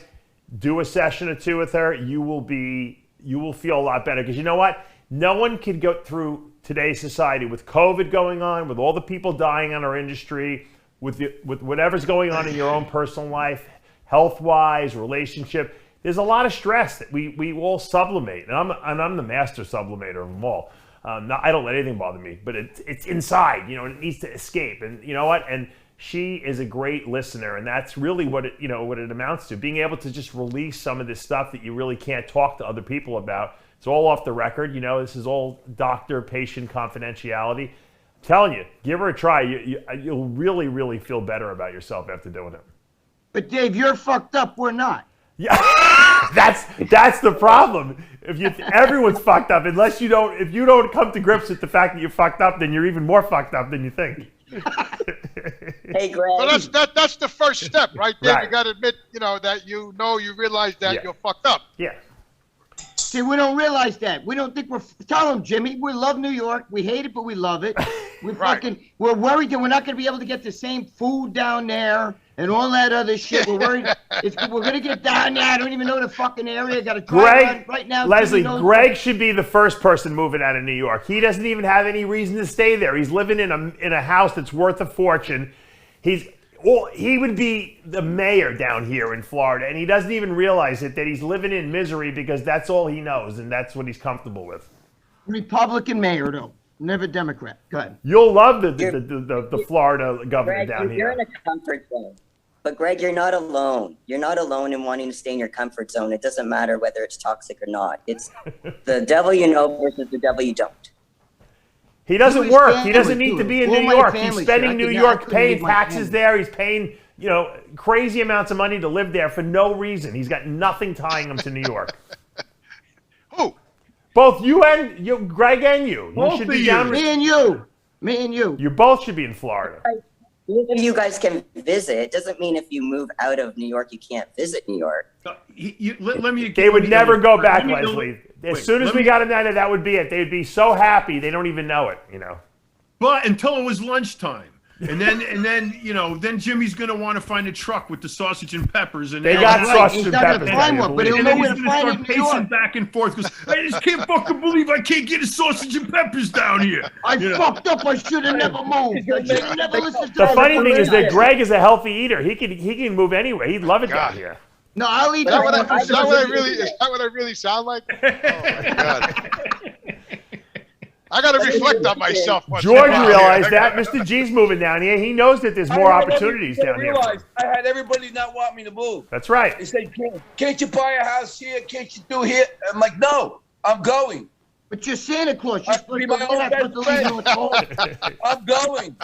do a session or 2 with her. You will feel a lot better. Because you know what? No one can go through today's society with COVID going on, with all the people dying in our industry, with whatever's going on in your own personal life, health-wise, relationship. There's a lot of stress that we all sublimate. And I'm the master sublimator of them all. I don't let anything bother me, but it's inside, and it needs to escape. And you know what? And she is a great listener, and that's really what it amounts to. Being able to just release some of this stuff that you really can't talk to other people about. It's all off the record. This is all doctor-patient confidentiality. I'm telling you, give her a try. You'll really, really feel better about yourself after doing it. But Dave, you're fucked up. We're not. Yeah, that's the problem. Everyone's fucked up if you don't come to grips with the fact that you're fucked up, then you're even more fucked up than you think. Hey, Greg. So that's the first step, right there. Right. You got to admit, that you realize that you're fucked up. Yeah. See, we don't realize that. We don't think tell them, Jimmy, we love New York. We hate it, but we love it. We're worried that we're not going to be able to get the same food down there and all that other shit. We're worried we're going to get down there. I don't even know the fucking area. Got to drive right now. Leslie, Greg should be the first person moving out of New York. He doesn't even have any reason to stay there. He's living in a house that's worth a fortune. He would be the mayor down here in Florida, and he doesn't even realize it, that he's living in misery because that's all he knows, and that's what he's comfortable with. Republican mayor, though. Never Democrat. Go ahead. You'll love the Florida governor Greg, down here. You're in a comfort zone. But Greg, you're not alone. You're not alone in wanting to stay in your comfort zone. It doesn't matter whether it's toxic or not. It's the devil you know versus the devil you don't. He doesn't work. He doesn't need to be in New York. He's spending New York, paying taxes there. He's paying, crazy amounts of money to live there for no reason. He's got nothing tying him to New York. Who? Both Greg and you. You should be down. Me and you. You both should be in Florida. Even if you guys can visit, it doesn't mean if you move out of New York, you can't visit New York. They would never go back, Leslie. As soon as we got him down there, that would be it. They'd be so happy they don't even know it, But until it was lunchtime. And then Jimmy's gonna want to find a truck with the sausage and peppers, and they got sausage and peppers. But he'll know where to find it in New pacing York. back and forth because I just can't fucking believe I can't get a sausage and peppers down here. I fucked up. I should have never moved. I should have never listened to The funny thing is that Greg is a healthy eater. He can move anywhere. He'd love it down here. No, I'll eat. Is that what I really sound like? Oh my God. I got to reflect on myself. George realized that. Mr. G's moving down here. He knows that there's more opportunities down here. I had everybody not want me to move. That's right. They said, can't you buy a house here? Can't you do here? I'm like, no, I'm going. But you're Santa Claus. You're supposed to my go own back best with the leader at home. I'm going.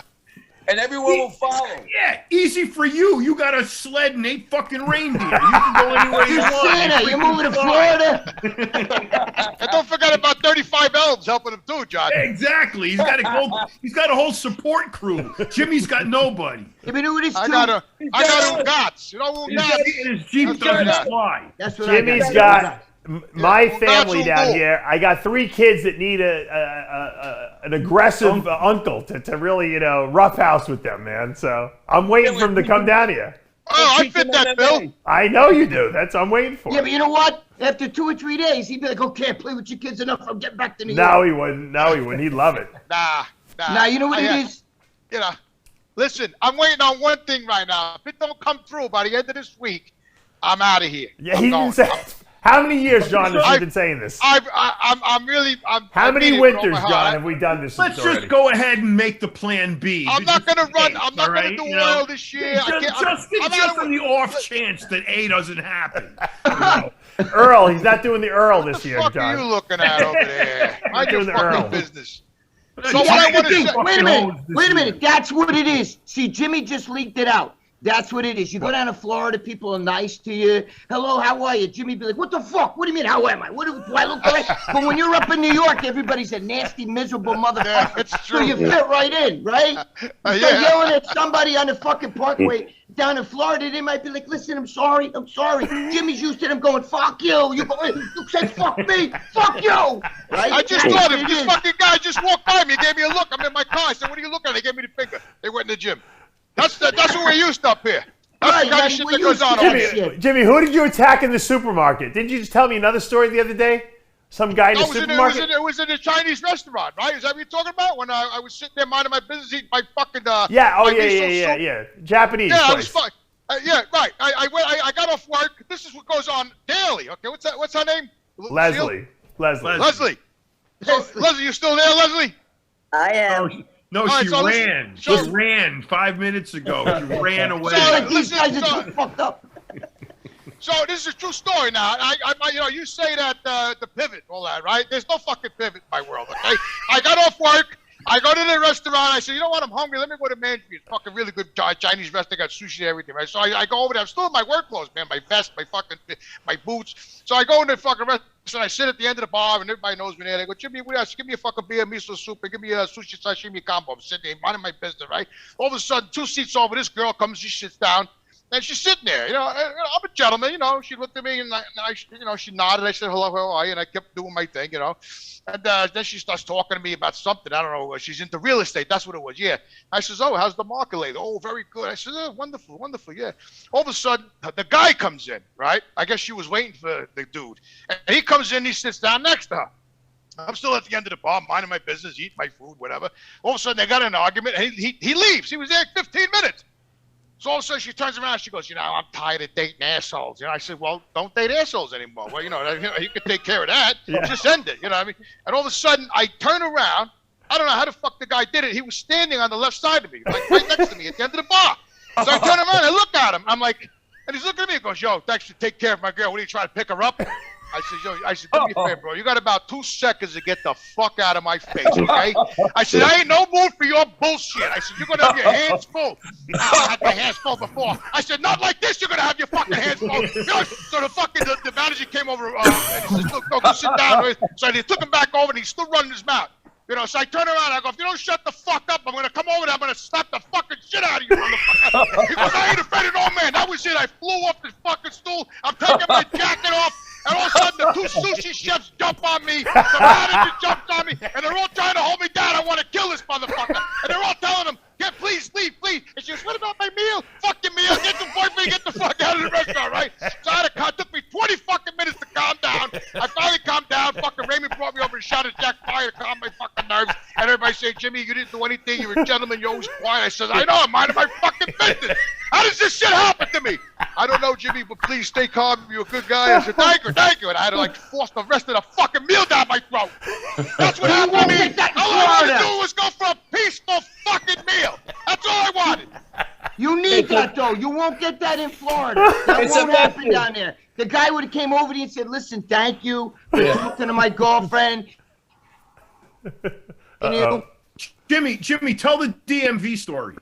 And everyone will follow. Yeah, easy for you. You got a sled and 8 fucking reindeer. You can go anywhere you want. Santa, you're moving to Florida. And don't forget about 35 elves helping him too, John. Exactly. He's got a whole support crew. Jimmy's got nobody. I mean, who it is I got Ungats. You know Ungats? His Jeep doesn't fly. That's what Jimmy's got my family down here. I got 3 kids that need an aggressive uncle to really, roughhouse with them, man. So I'm waiting for him to come down here. Oh, I fit that bill. I know you do. I'm waiting for. Yeah, but you know what? After 2 or 3 days, he'd be like, "Okay, I play with your kids enough. I'm getting back to New York." No, he wouldn't. He'd love it. Nah. You know what it is? Listen, I'm waiting on one thing right now. If it don't come through by the end of this week, I'm out of here. Yeah, he's been saying. How many years, John, has he been saying this? How many winters, John, have we done this? Let's just go ahead and make the plan B. I'm not going to run. I'm not going to do oil this year. Just on the off chance that A doesn't happen. Earl, he's not doing the Earl this year, What John. are you looking at over there? Mind your doing the Earl. fucking business. So what I want to say. Wait a minute. That's what it is. See, Jimmy just leaked it out. That's what it is. You go down to Florida, people are nice to you. Hello, how are you? Jimmy be like, what the fuck? What do you mean, how am I? Do I look like? But when you're up in New York, everybody's a nasty, miserable motherfucker. Yeah, it's true. So you fit right in, right? You start yelling at somebody on the fucking parkway down in Florida, they might be like, listen, I'm sorry. Jimmy's used to them going, fuck you. You go, you said fuck me. Fuck you. Right? I just told him, this fucking guy just walked by me, gave me a look. I'm in my car. I said, what are you looking at? They gave me the finger. They went in the gym. That's what we're used up here. That's the kind of shit that goes on over here. Jimmy, who did you attack in the supermarket? Didn't you just tell me another story the other day? Some guy in the supermarket? It was in a Chinese restaurant, right? Is that what you're talking about? When I was sitting there minding my business, eating my fucking yeah. Japanese place. I was fine. Yeah, right. I got off work. This is what goes on daily. Okay, what's her name? Leslie. So, Leslie, you still there, Leslie? I am. No, All she right, so ran. listen, She ran 5 minutes ago. She ran away. These guys are too fucked up. So this is a true story now. You say that the pivot, all that, right? There's no fucking pivot in my world, okay? I got off work. I go to the restaurant. I said, you know what? I'm hungry. Let me go to Manji's. It's fucking really good Chinese restaurant. Got sushi and everything, right? So I go over there. I'm still in my work clothes, man. My vest, my boots. So I go in the fucking restaurant. I sit at the end of the bar, and everybody knows me there. They go, Jimmy, what else? Give me a fucking beer, miso soup, and give me a sushi sashimi combo. I'm sitting there, minding my business, right? All of a sudden, 2 seats over, this girl comes. She sits down. And she's sitting there, I'm a gentleman, She looked at me and she nodded. I said, hello, how are you? And I kept doing my thing, And then she starts talking to me about something. I don't know. She's into real estate. That's what it was. Yeah. I says, oh, how's the market lately? Oh, very good. I said, oh, wonderful, wonderful. Yeah. All of a sudden, the guy comes in, right? I guess she was waiting for the dude. And he comes in, he sits down next to her. I'm still at the end of the bar, minding my business, eating my food, whatever. All of a sudden, they got in an argument, and he leaves. He was there 15 minutes. So all of a sudden she turns around, she goes, I'm tired of dating assholes. I said, well, don't date assholes anymore. Well, you can take care of that. Yeah. Just end it, what I mean? And all of a sudden I turn around. I don't know how the fuck the guy did it. He was standing on the left side of me, like right next to me at the end of the bar. So I turn around, I look at him. I'm like, and he's looking at me and goes, yo, thanks for taking care of my girl. What are you trying to pick her up? I said, do me a favor, bro. You got about 2 seconds to get the fuck out of my face, okay? I said, I ain't no mood for your bullshit. I said, you're going to have your hands full. I had my hands full before. I said, not like this. You're going to have your fucking hands full. So the manager came over and he says, look, go sit down. So they took him back over and he's still running his mouth. So I turn around, I go, if you don't shut the fuck up, I'm going to come over there, I'm going to slap the fucking shit out of you, motherfucker. He goes, I ain't afraid of no man. That was it. I flew off this fucking stool. I'm taking my jacket off. And all of a sudden, the 2 sushi chefs jump on me. The manager jumps on me. And they're all trying to hold me down. I want to kill this motherfucker. And they're all telling him, please, leave, please. And she goes, what about my meal? Fuck your meal. Get the boyfriend, get the fuck out of the restaurant, right? So it took me 20 fucking minutes to calm down. I finally calmed down. Fucking Raymond brought me over and shot his Jack Fire to calm my fucking nerves. And everybody saying, Jimmy, you didn't do anything. You're a gentleman. You're always quiet. I said, I know. I'm minding my fucking business. How does this shit happen to me? I don't know, Jimmy, but please stay calm. You're a good guy. I said, thank you. And I had to force the rest of the fucking meal down my throat. That's what happened to me. All I wanted to do was go for a peaceful fucking meal. That's all I wanted. You need that, though. You won't get that in Florida. That won't happen down there. The guy would have came over to you and said, listen, thank you for talking to my girlfriend. Jimmy, tell the DMV story.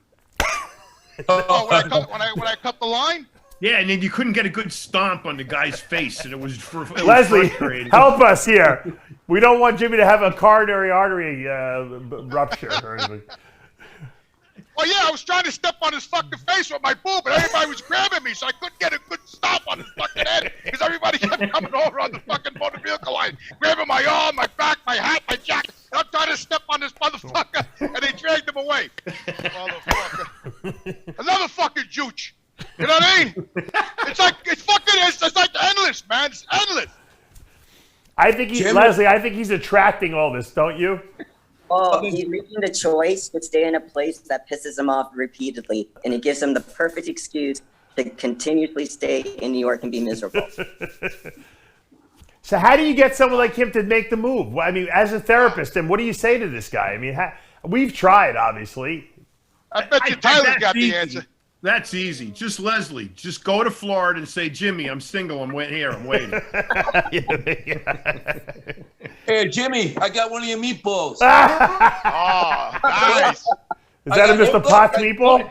When I cut the line? Yeah, and then you couldn't get a good stomp on the guy's face, and it was Lesley, frustrating. help us here. We don't want Jimmy to have a coronary artery rupture or anything. Well, yeah, I was trying to step on his fucking face with my boob, but everybody was grabbing me, so I couldn't get a good stomp on his fucking head because everybody kept coming over on the fucking motor vehicle line, grabbing my arm, my back, my hat, my jacket. I'm trying to step on this motherfucker, and they dragged him away. Motherfucker. Another fucking jooch. You know what I mean? It's like endless, man. It's endless. I think Lesley, I think he's attracting all this, don't you? Oh, he's making the choice to stay in a place that pisses him off repeatedly, and it gives him the perfect excuse to continuously stay in New York and be miserable. So how do you get someone like him to make the move? I mean, as a therapist, and what do you say to this guy? I mean, we've tried, obviously. I bet you Tyler's got the answer. That's easy. Just Lesley. Just go to Florida and say, Jimmy, I'm single. I'm waiting here. I'm waiting. Hey, Jimmy, I got one of your meatballs. Oh, nice. Is that a Mr. Potts meatball?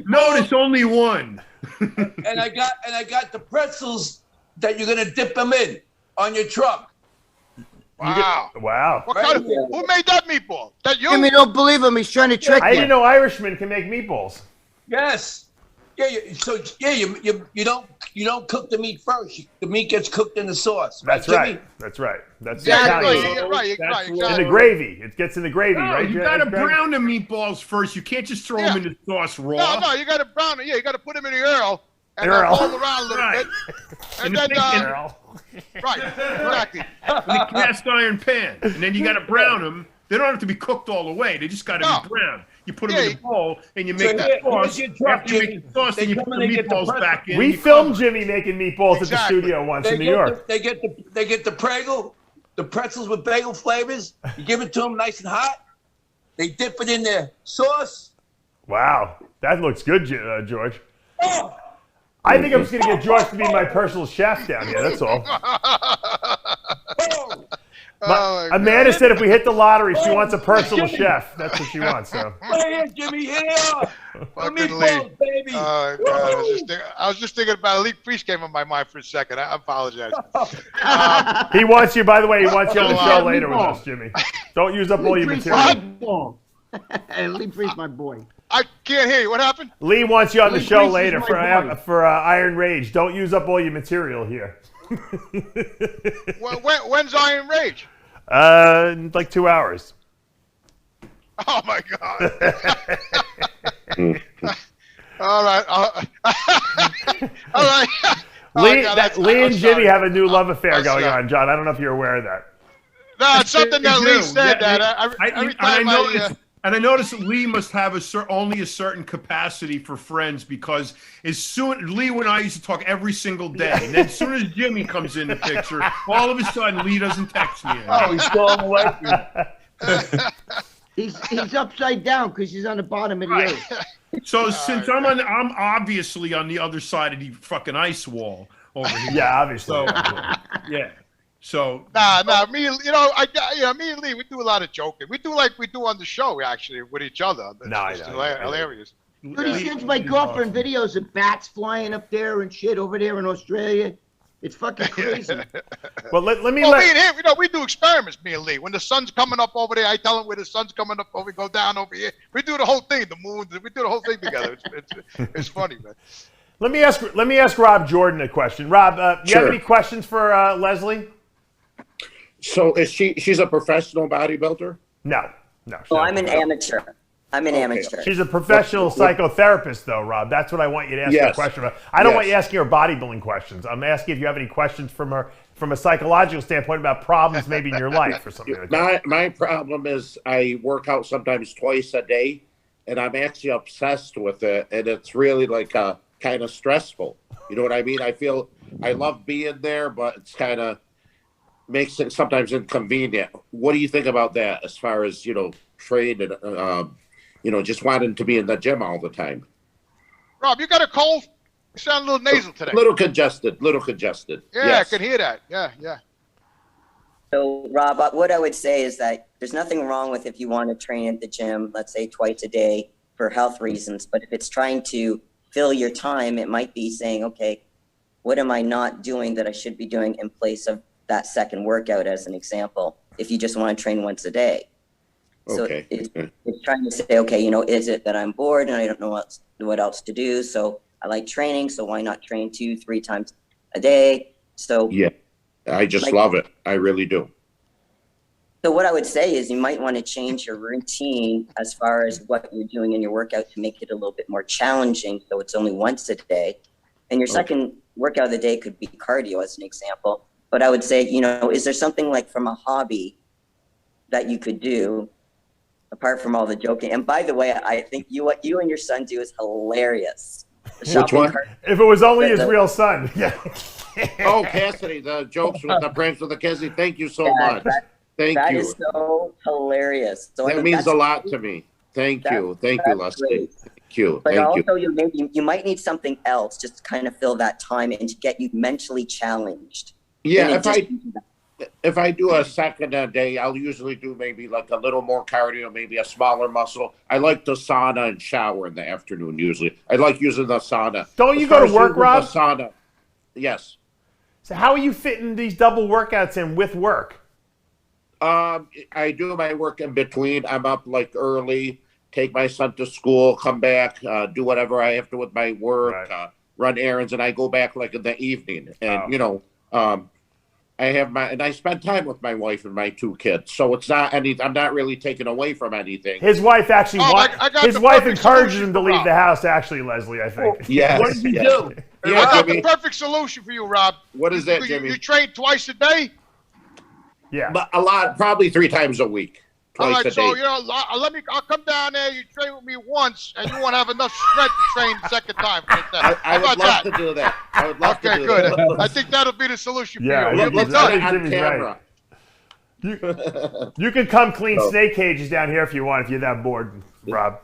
No, it's only one. and I got the pretzels that you're gonna dip them in on your truck. Wow. Wow. What kind of, who made that meatball? That you? Jimmy, don't believe him. He's trying to trick you. I didn't know Irishmen can make meatballs. Yes. Yeah. You don't cook the meat first. The meat gets cooked in the sauce. That's right. That's right. That's exactly. Right. In the gravy. It gets in the gravy, right? You gotta brown the meatballs first. You can't just throw them in the sauce raw. No, you gotta brown them. Yeah, you gotta put them in the Earl and then roll around a little bit. And then right, exactly. In the cast iron pan, and then you gotta brown them. They don't have to be cooked all the way. They just gotta be browned. You put them in a bowl and you make that sauce. After you make the sauce, then you put the meatballs back in. We filmed Jimmy making meatballs at the studio once in New York. They get the Prego, the pretzels with bagel flavors. You give it to them nice and hot. They dip it in their sauce. Wow, that looks good, George. I think I'm just going to get George to be my personal chef down here, that's all. Amanda said if we hit the lottery, she wants a personal chef. That's what she wants. So. Here, Jimmy, here. Fucking Lee. Baby. Oh, God. I was just thinking about Lee Priest came in my mind for a second. I apologize. He wants you, by the way, he wants you on the show later with us, Jimmy. Don't use up all your material. Lee Priest, my boy. I can't hear you. What happened? Lee wants you on the Lee show Priest later for Iron Rage. Don't use up all your material here. When's Iron Rage? Like 2 hours. Oh my God! All right, all right. Lee and Jimmy have a new love affair going on, John. I don't know if you're aware of that. No, it's something that Lee said. And I noticed that Lee must have only a certain capacity for friends because Lee and I used to talk every single day, and then as soon as Jimmy comes in the picture, all of a sudden Lee doesn't text me anymore. Oh, he's going away from me. He's upside down because he's on the bottom of the earth. So since I'm obviously on the other side of the fucking ice wall over here. Yeah, obviously. So, yeah. So me and Lee, we do a lot of joking. We do like we do on the show actually with each other. It's hilarious. Dude, he sends my girlfriend videos of bats flying up there and shit over there in Australia. It's fucking crazy. Well, me and him, we do experiments, me and Lee. When the sun's coming up over there, I tell him where the sun's coming up over, we go down over here. We do the whole thing, the moon, we do the whole thing together. It's funny, man. Let me ask Rob Jordan a question. Rob, do you have any questions for Lesley? So she's a professional bodybuilder? No. Well, I'm an amateur. Amateur. She's a professional psychotherapist, though, Rob. That's what I want you to ask her a question about. I don't want you asking her bodybuilding questions. I'm asking if you have any questions from her from a psychological standpoint about problems maybe in your life or something like that. My problem is I work out sometimes twice a day, and I'm actually obsessed with it, and it's really like kind of stressful. You know what I mean? I feel I love being there, but it's kind of makes it sometimes inconvenient. What do you think about that as far as, training, just wanting to be in the gym all the time? Rob, you got a cold? You sound a little nasal today. Little congested. Yeah, yes. I can hear that. Yeah. So, Rob, what I would say is that there's nothing wrong with if you want to train at the gym, let's say twice a day for health reasons. But if it's trying to fill your time, it might be saying, okay, what am I not doing that I should be doing in place of that second workout, as an example, if you just want to train once a day. So it's trying to say, okay, is it that I'm bored and I don't know what else to do? So I like training, so why not train 2-3 times a day? So yeah, I just love it. I really do. So what I would say is you might want to change your routine as far as what you're doing in your workout to make it a little bit more challenging. So it's only once a day. And your second workout of the day could be cardio, as an example. But I would say, is there something like from a hobby that you could do apart from all the joking? And by the way, I think what you and your son do is hilarious. Which one? If it was only his real son. Yeah. Oh, Cassidy, the jokes with the pranks with the Cassidy. Thank you so much. Thank you. That is so hilarious. So that means a lot to me. Thank you, Lesley. Thank you. But also, you might need something else just to kind of fill that time and to get you mentally challenged. Yeah, if I do a second a day, I'll usually do maybe like a little more cardio, maybe a smaller muscle. I like the sauna and shower in the afternoon usually. I like using the sauna. Don't you go to work, Rob? The sauna. Yes. So how are you fitting these double workouts in with work? I do my work in between. I'm up like early, take my son to school, come back, do whatever I have to with my work, run errands, and I go back like in the evening. And I spend time with my wife and my 2 kids, so it's not I'm not really taking away from anything. His wife actually, his wife encourages him to leave the house. Actually, Lesley, I think. Yes. What did you do? Yeah, I got Jimmy. the perfect solution for you, Rob. What is that, Jimmy? You train twice a day? Yeah. But a lot, probably 3 times a week. All right, a so day. I'll come down there. You train with me once, and you won't have enough strength to train the second time. I would love to do that. I would love to do good. that. I think that'll be the solution for you. Let's do it on camera. You can come clean snake cages down here if you want, if you're that bored, Rob.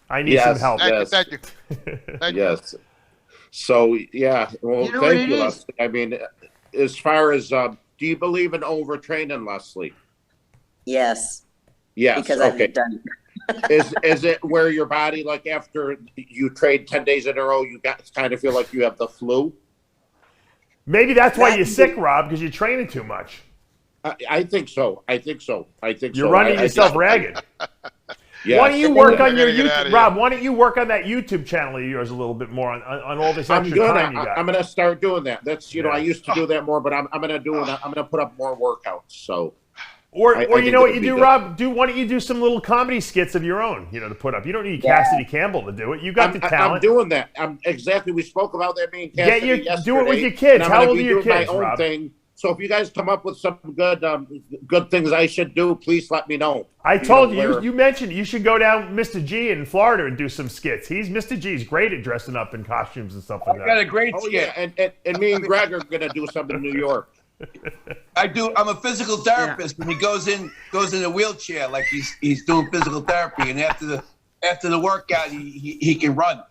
I need some help. Thank you. Thank you. So, yeah. Well, You know what thank it you, is? Lesley. I mean, as far as, do you believe in overtraining, Lesley? Yes. Yes. Because okay. I've done Is it where your body, like after you trade 10 days in a row, you kind of feel like you have the flu? Maybe that's why you're sick, Rob, because you're training too much. I think so. You're running yourself ragged. Yes. Why don't you work on your gotta get out YouTube, of Rob? Why don't you work on that YouTube channel of yours a little bit more on all this extra time you got? I'm gonna start doing that. That's I used to do that more, but I'm gonna do it. I'm gonna put up more workouts. So. Or I you know what you do, good. Rob? Why don't you do some little comedy skits of your own, to put up? You don't need Cassidy Campbell to do it. You got the talent. I'm doing that. We spoke about that being Cassidy yesterday. Do it with your kids. How old are your kids, my own Rob? thing. So if you guys come up with some good things I should do, please let me know. I told you, you mentioned you should go down Mr. G in Florida and do some skits. Mr. G's great at dressing up in costumes and stuff like that. I got a great skit. Yeah, and me and Greg are gonna do something in New York. I'm a physical therapist, and he goes in a wheelchair like he's doing physical therapy, and after the workout he can run.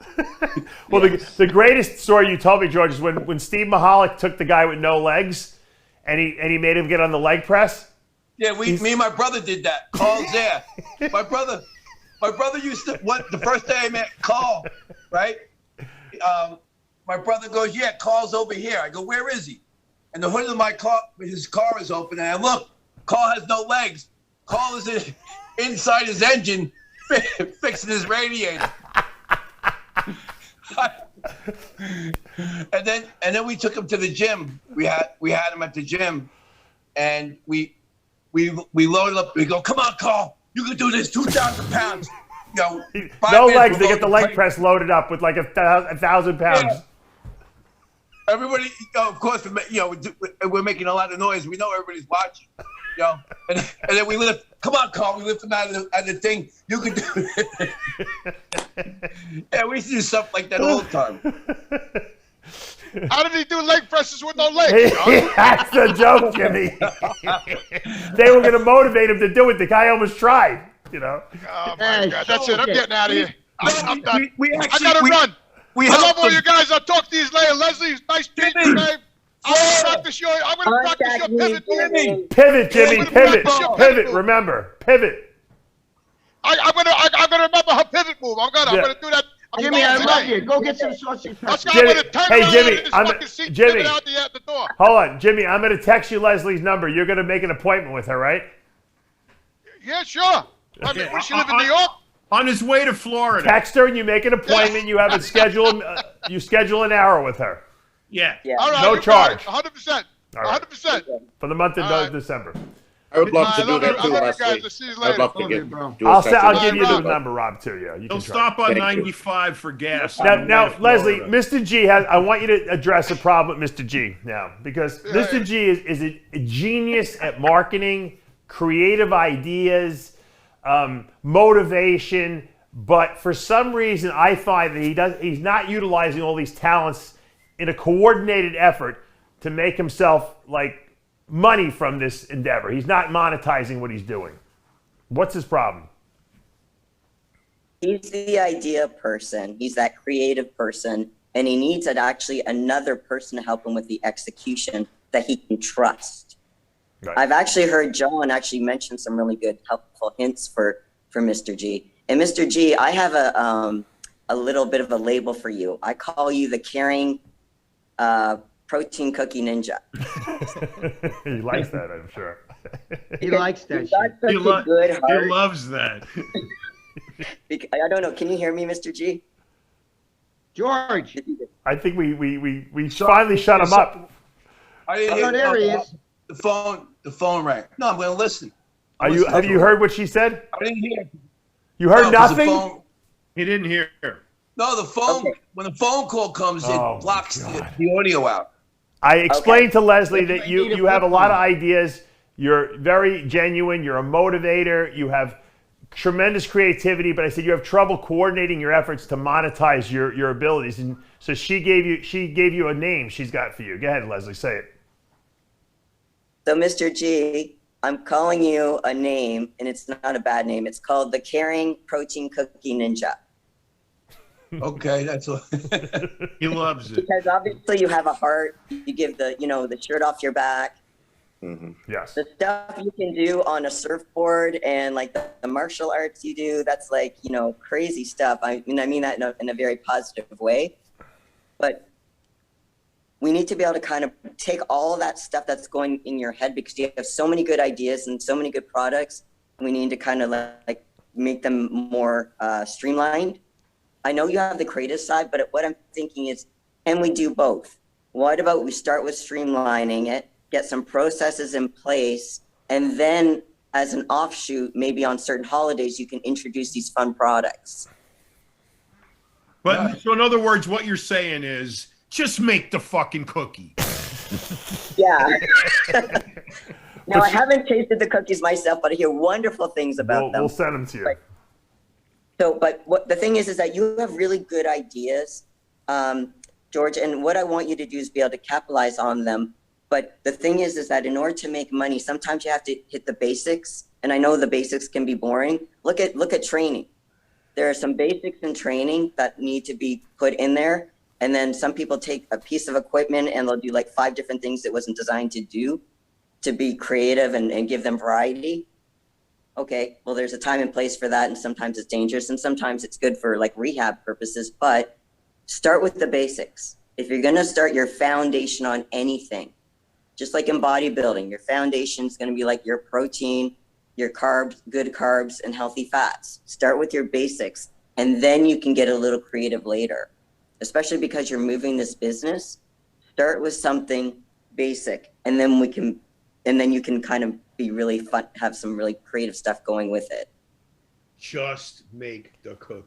Well, the greatest story you told me, George, is when Steve Mahalik took the guy with no legs and he made him get on the leg press. Yeah, me and my brother did that. Carl's there. My brother used to the first day I met Carl, right? My brother goes, "Yeah, Carl's over here." I go, "Where is he?" And the hood of his car is open, and I look. Carl has no legs. Carl is inside his engine, fixing his radiator. and then we took him to the gym. We had him at the gym, and we loaded up. We go, "Come on, Carl, you can do this. 2,000 pounds." No legs. They get the leg press loaded up with like 1,000 pounds. Yeah. Everybody, of course, we're making a lot of noise. We know everybody's watching, and then we lift. Come on, Carl, we lift him out of the thing. You can do it. Yeah, we used to do stuff like that all the time. How did he do leg presses with no legs? That's the joke, Jimmy. They were going to motivate him to do it. The guy almost tried, Oh, my God. That's it. I'm getting out of here. I'm done. I got to run. I love all you guys. I'll talk to you later. Lesley, nice meeting you, babe. I'm going to practice your pivot move. Pivot, Jimmy. Pivot. Remember, pivot. I'm gonna remember her pivot move. I'm gonna do that. Jimmy, I love you. Go get some sausage. Jimmy. Out the door. Hold on, Jimmy. I'm gonna text you Leslie's number. You're gonna make an appointment with her, right? Yeah, sure. Does she live in New York? On his way to Florida. Text her and you make an appointment. You have it scheduled. You schedule an hour with her. Yeah. All right. No charge. 100%. 100%. For the month of December. I would love to do that too, Lesley. I'd love to do I'll give you the number, Rob, too. Yeah, you He'll can stop on 95 for gas. Now, Lesley, Mr. G I want you to address a problem with Mr. G now, because Mr. G is a genius at marketing, creative ideas, motivation, but for some reason I find that he's not utilizing all these talents in a coordinated effort to make himself money from this endeavor. He's not monetizing what he's doing. What's his problem? He's the idea person. He's that creative person, and he needs actually another person to help him with the execution that he can trust. Right. I've actually heard John actually mention some really good, helpful hints for Mr. G. And Mr. G, I have a little bit of a label for you. I call you the caring protein cookie ninja. He likes that, I'm sure. He likes that He loves that. I don't know. Can you hear me, Mr. G? George. I think we finally shut him up. I didn't hear. There he is. The phone rang. No, I'm going to listen. Have you heard what she said? I didn't hear. You heard nothing? He didn't hear. No, the phone. Okay. When the phone call comes, it blocks the audio out. I explained to Lesley that you have a lot of ideas. You're very genuine. You're a motivator. You have tremendous creativity, but I said you have trouble coordinating your efforts to monetize your abilities. And so she gave you a name she's got for you. Go ahead, Lesley, say it. So, Mr. G, I'm calling you a name, and it's not a bad name. It's called the Caring Protein Cookie Ninja. Okay, that's what he loves it. Because obviously you have a heart. You give the, you know, the shirt off your back. Yes. The stuff you can do on a surfboard and like the martial arts you do, that's like, you know, crazy stuff. I mean that in a very positive way. But we need to be able to kind of take all of that stuff that's going in your head, because you have so many good ideas and so many good products. We need to kind of like make them more streamlined. I know you have the creative side, but what I'm thinking is, can we do both? What about we start with streamlining it, get some processes in place, and then as an offshoot, maybe on certain holidays, you can introduce these fun products. But so in other words, what you're saying is just make the fucking cookie. Yeah. Now, I haven't tasted the cookies myself, but I hear wonderful things about them. We'll send them to you. But what the thing is that you have really good ideas, George, and what I want you to do is be able to capitalize on them. But the thing is that in order to make money, sometimes you have to hit the basics. And I know the basics can be boring. Look at training. There are some basics in training that need to be put in there. And then some people take a piece of equipment and they'll do like 5 different things it wasn't designed to do, to be creative and give them variety. Okay, well, there's a time and place for that, and sometimes it's dangerous, and sometimes it's good for like rehab purposes, but start with the basics. If you're gonna start your foundation on anything, just like in bodybuilding, your foundation is gonna be like your protein, your carbs, good carbs, and healthy fats. Start with your basics, and then you can get a little creative later, especially because you're moving this business. Start with something basic, and then you can kind of be really fun, have some really creative stuff going with it. Just make the cookie.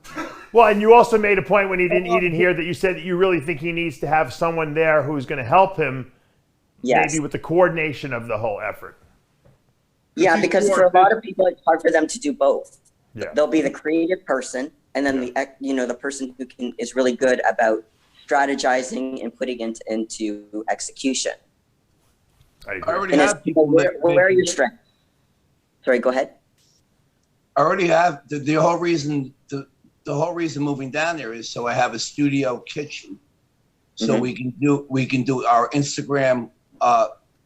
Well, and you also made a point when he didn't eat in here that you said that you really think he needs to have someone there who's going to help him, maybe with the coordination of the whole effort. Yeah, because for a lot of people, it's hard for them to do both. Yeah. They'll be the creative person, and then the person who is really good about strategizing and putting it into execution. I already have people. Where are your strengths? Sorry, go ahead. I already have the whole reason. The whole reason moving down there is so I have a studio kitchen, so we can do our Instagram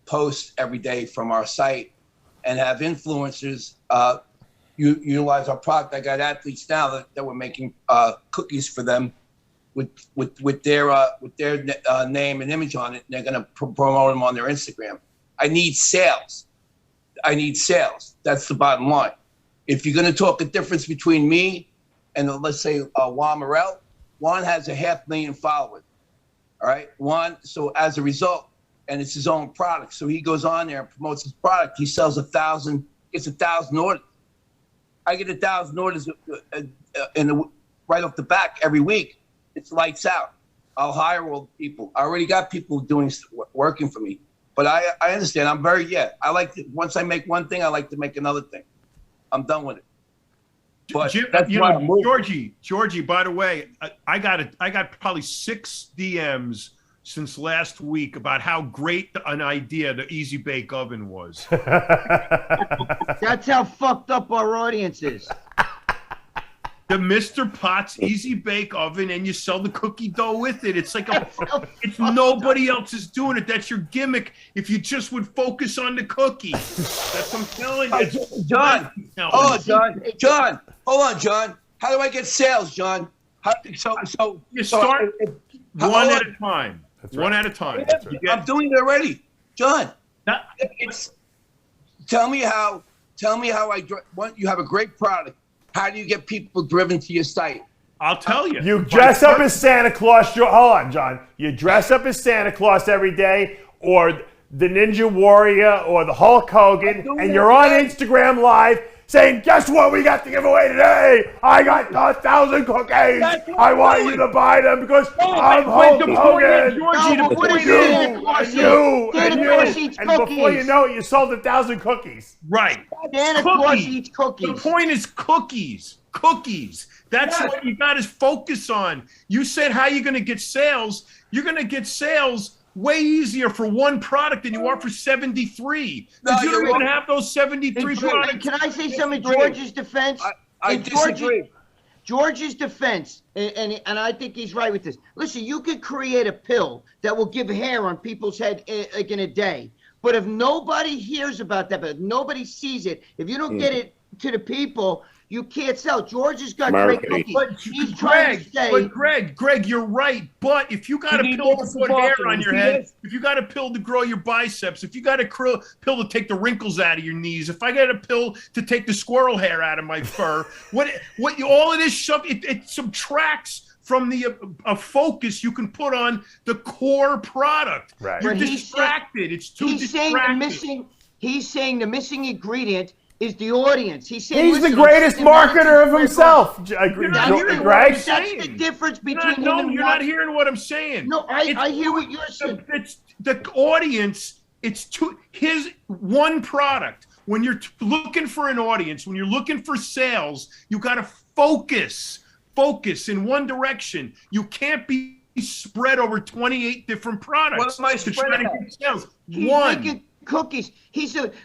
posts every day from our site, and have influencers utilize our product. I got athletes now that we're making cookies for them with their name and image on it. And they're going to promote them on their Instagram. I need sales. That's the bottom line. If you're going to talk a difference between me and let's say Juan Morel, Juan has 500,000 followers. All right, Juan. So as a result, and it's his own product, so he goes on there and promotes his product. He sells 1,000. It's 1,000 orders. I get 1,000 orders right off the back every week. It's lights out. I'll hire all the people. I already got people working for me. But I understand. I'm I like to, once I make one thing, I like to make another thing. I'm done with it. But Georgie, by the way, I got probably 6 DMs since last week about how great an idea the Easy Bake Oven was. That's how fucked up our audience is. The Mr. Potts Easy Bake Oven, and you sell the cookie dough with it. It's like it's nobody else is doing it. That's your gimmick. If you just would focus on the cookie, that's what I'm telling you. John, John, hold on, John. How do I get sales, John? So you start one at a time. One at a time. I'm doing it already, John. Tell me how you have a great product. How do you get people driven to your site? I'll tell you. You dress up as Santa Claus. Hold on, John. You dress up as Santa Claus every day, or the Ninja Warrior, or the Hulk Hogan, and you're on Instagram Live saying, guess what we got to give away today? I got 1,000 cookies. I want you to buy them because I'm Hulk Hogan. And before you know it, you sold 1,000 cookies. Right. Santa Claus eats cookies. The point is cookies. Cookies. That's what you got to focus on. You said how you're going to get sales. You're going to get sales way easier for one product than you are for 73. No, Because you don't you're even wrong. have those 73 products. Can I say something in George's defense? I In disagree. George's defense, and I think he's right with this. Listen, you could create a pill that will give hair on people's head like in a day. But if nobody hears about that, but if nobody sees it, if you don't get it to the people, you can't sell. George has got great cookies. But He's trying to say, Greg, you're right. But if you got a pill to put hair on your head, if you got a pill to grow your biceps, if you got a pill to take the wrinkles out of your knees, if I got a pill to take the squirrel hair out of my fur, all of this stuff, it subtracts from the focus you can put on the core product. Right. You're distracted. It's too distracting. He's saying the missing ingredient is the audience. He's saying He's the greatest marketer of himself, Greg. That's the difference between him and you're not hearing what I'm saying. No, I hear what you're saying. It's the audience. It's his one product. When you're looking for an audience, when you're looking for sales, you got to focus in one direction. You can't be spread over 28 different products. What am I to try to spreading get sales? He's making cookies.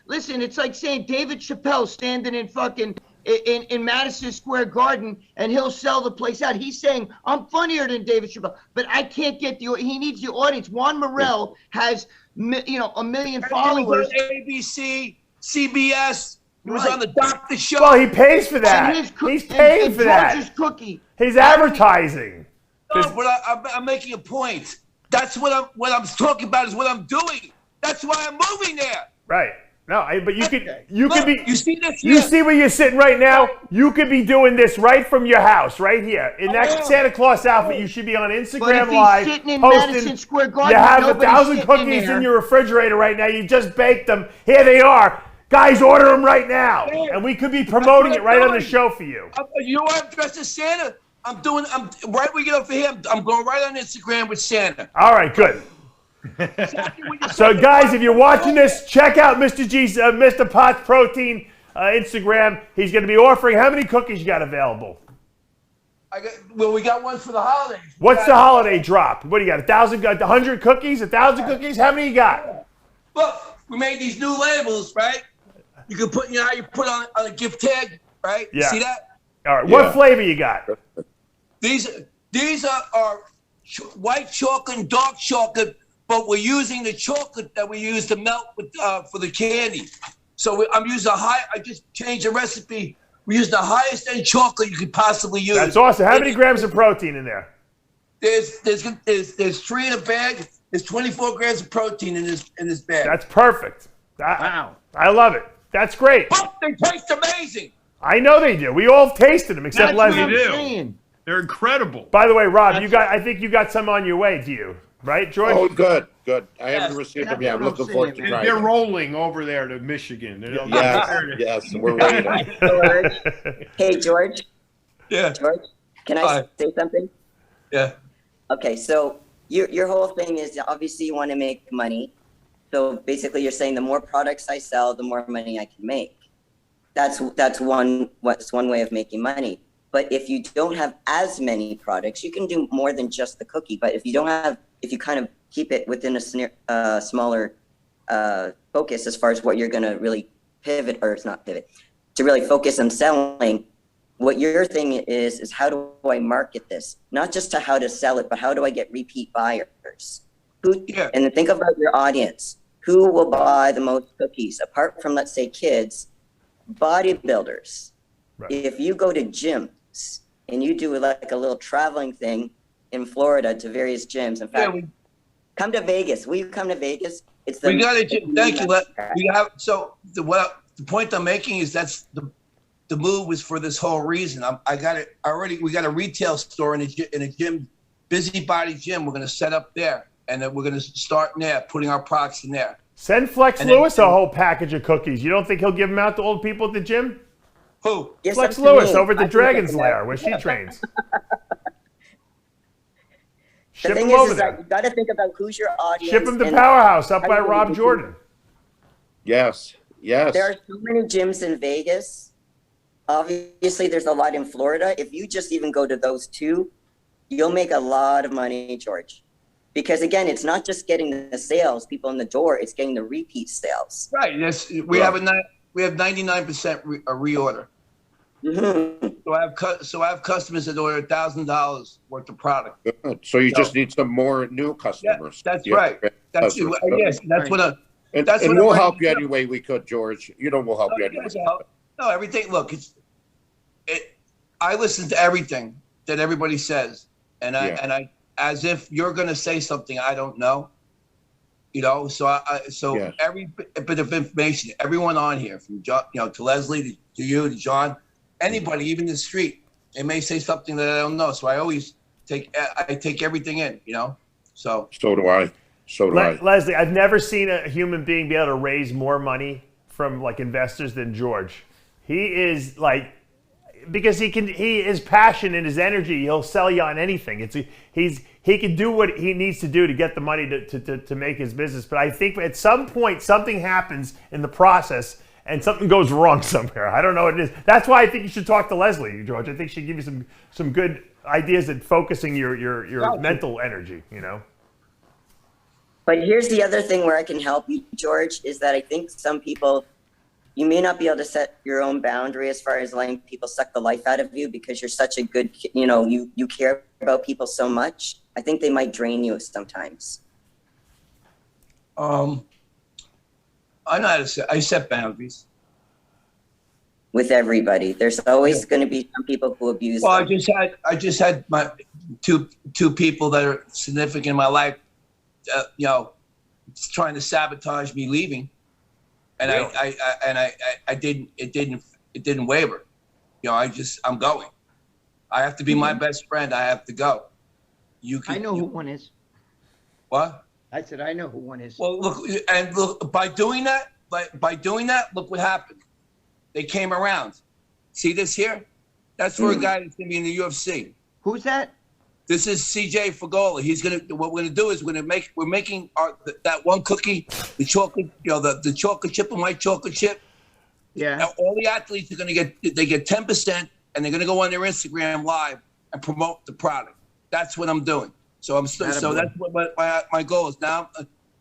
Listen, it's like saying David Chappelle standing in fucking in Madison Square Garden and he'll sell the place out. He's saying, I'm funnier than David Chappelle, but I can't get he needs the audience. Juan Morel has, a million followers. ABC, CBS. He was on the doctor show. Well, he pays for that. He's paying for that. George's cookie. He's advertising. No, but I'm making a point. That's what I'm talking about is what I'm doing. That's why I'm moving there. Right. No, but you could be. You see this? You see where you're sitting right now? You could be doing this right from your house, right here. In that Santa Claus outfit, you should be on Instagram Live sitting in posting. Madison Square Garden, You have nobody's 1,000 sitting cookies there. in your refrigerator right now. You just baked them. Here they are. Guys, order them right now. And we could be promoting it right on the show for you. You know what? I'm dressed as Santa. I'm right when we get up for him. I'm going right on Instagram with Santa. All right, good. So, guys, if you're watching this, check out Mr. G's, Mr. Potts Protein Instagram. He's going to be offering how many cookies you got available? We got one for the holidays. What's the holiday drop? What do you got? 100 cookies? 1,000 cookies? How many you got? Look, we made these new labels, right? You can put, how you put on a gift tag, right? Yeah. See that? All right. What flavor you got? These are white chocolate and dark chocolate, but we're using the chocolate that we use to melt with, for the candy. So I'm using I just changed the recipe. We use the highest end chocolate you could possibly use. That's awesome. How many grams of protein in there? There's 3 in a bag. There's 24 grams of protein in this bag. That's perfect. Wow. I love it. That's great. Oh, they taste amazing. I know they do. We all tasted them except Lesley. They do. They're incredible. By the way, Rob, I think you got some on your way to you, right, George? Oh, good. I haven't received them yet. I'm looking forward to trying They're them. rolling over there to Michigan. Yes, we're waiting. Hey, George. Yeah. George, can I say something? Yeah. Okay, so your whole thing is obviously you want to make money. So basically, you're saying the more products I sell, the more money I can make. That's one way of making money. But if you don't have as many products, you can do more than just the cookie. But if you kind of keep it within a smaller focus as far as what you're going to really pivot, or it's not pivot, to really focus on selling, what your thing is how do I market this? Not just to how to sell it, but how do I get repeat buyers? And then think about your audience. Who will buy the most cookies? Apart from, let's say, kids, bodybuilders. Right. If you go to gyms and you do like a little traveling thing in Florida to various gyms, in fact, come to Vegas. Will you come to Vegas? We got a gym. Thank you. The point I'm making is that's the move was for this whole reason. I got it already. We got a retail store in a gym, Busybody Gym. We're going to set up there. And then we're going to start in there, putting our products in there. Send Flex Lewis a whole package of cookies. You don't think he'll give them out to old people at the gym? Who? Flex Lewis over at the Dragon's Lair, where she trains. The thing is that you got to think about who's your audience. Ship them to Powerhouse up by Rob Jordan. Yes. There are so many gyms in Vegas. Obviously, there's a lot in Florida. If you just even go to those two, you'll make a lot of money, George. Because again, it's not just getting the sales, people in the door, it's getting the repeat sales. Right. Yes, we have 99% reorder. Mm-hmm. So I have customers that order $1,000 worth of product. So you just need some more new customers. Yeah, that's right. That's yes. That's what we'll help you any way we could, George. We'll help you any way. No, everything. Look, I listen to everything that everybody says, and I as if you're going to say something I don't know. So every bit of information, everyone on here, from John, to Lesley, to you, to John, anybody, even the street, they may say something that I don't know. So I always take everything in, So do I. Lesley, I've never seen a human being be able to raise more money from like investors than George. He is like, because he is passion and his energy, he'll sell you on anything. He can do what he needs to do to get the money to make his business. But I think at some point something happens in the process and something goes wrong somewhere. I don't know what it is. That's why I think you should talk to Lesley, George. I think she'd give you some good ideas at focusing your mental energy, But here's the other thing where I can help you, George, is that I think some people, you may not be able to set your own boundary as far as letting people suck the life out of you because you're such a good, you care about people so much. I think they might drain you sometimes. I know how to I set boundaries. With everybody. There's always going to be some people who abuse them. I just had my two people that are significant in my life, trying to sabotage me leaving. And really? It didn't waver. I'm going. I have to be my best friend. I have to go. I know who one is. What? I said, I know who one is. Well, look, by doing that, look what happened. They came around. See this here? That's for a guy that's gonna be in the UFC. Who's that? This is CJ Fagola. What we're gonna do is we're making that one cookie, the chocolate, the chocolate chip and white chocolate chip. Yeah. Now, all the athletes are gonna get 10%, and they're gonna go on their Instagram live and promote the product. That's what I'm doing. So that's what my goal is now.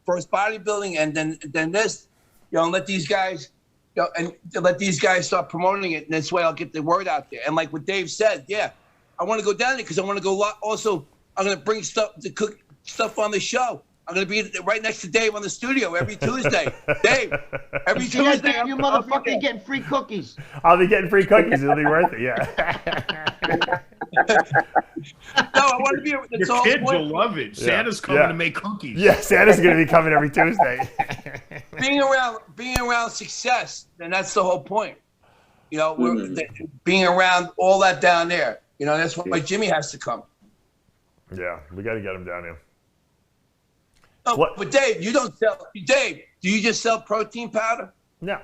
First bodybuilding, and then this, and let these guys, let these guys start promoting it, and this way I'll get the word out there. And like what Dave said, I want to go down there because I want to go. Also, I'm going to bring stuff to cook stuff on the show. I'm going to be right next to Dave on the studio every Tuesday. Dave, every Tuesday. You motherfucker getting free cookies. I'll be getting free cookies. It'll be worth it. Yeah. No, I want to be. Your kids will love it. Santa's coming to make cookies. Yeah, Santa's going to be coming every Tuesday. being around success, and that's the whole point. Being around all that down there. That's why Jimmy has to come. Yeah, we got to get him down here. Oh, but Dave, you don't sell. Dave, do you just sell protein powder? No.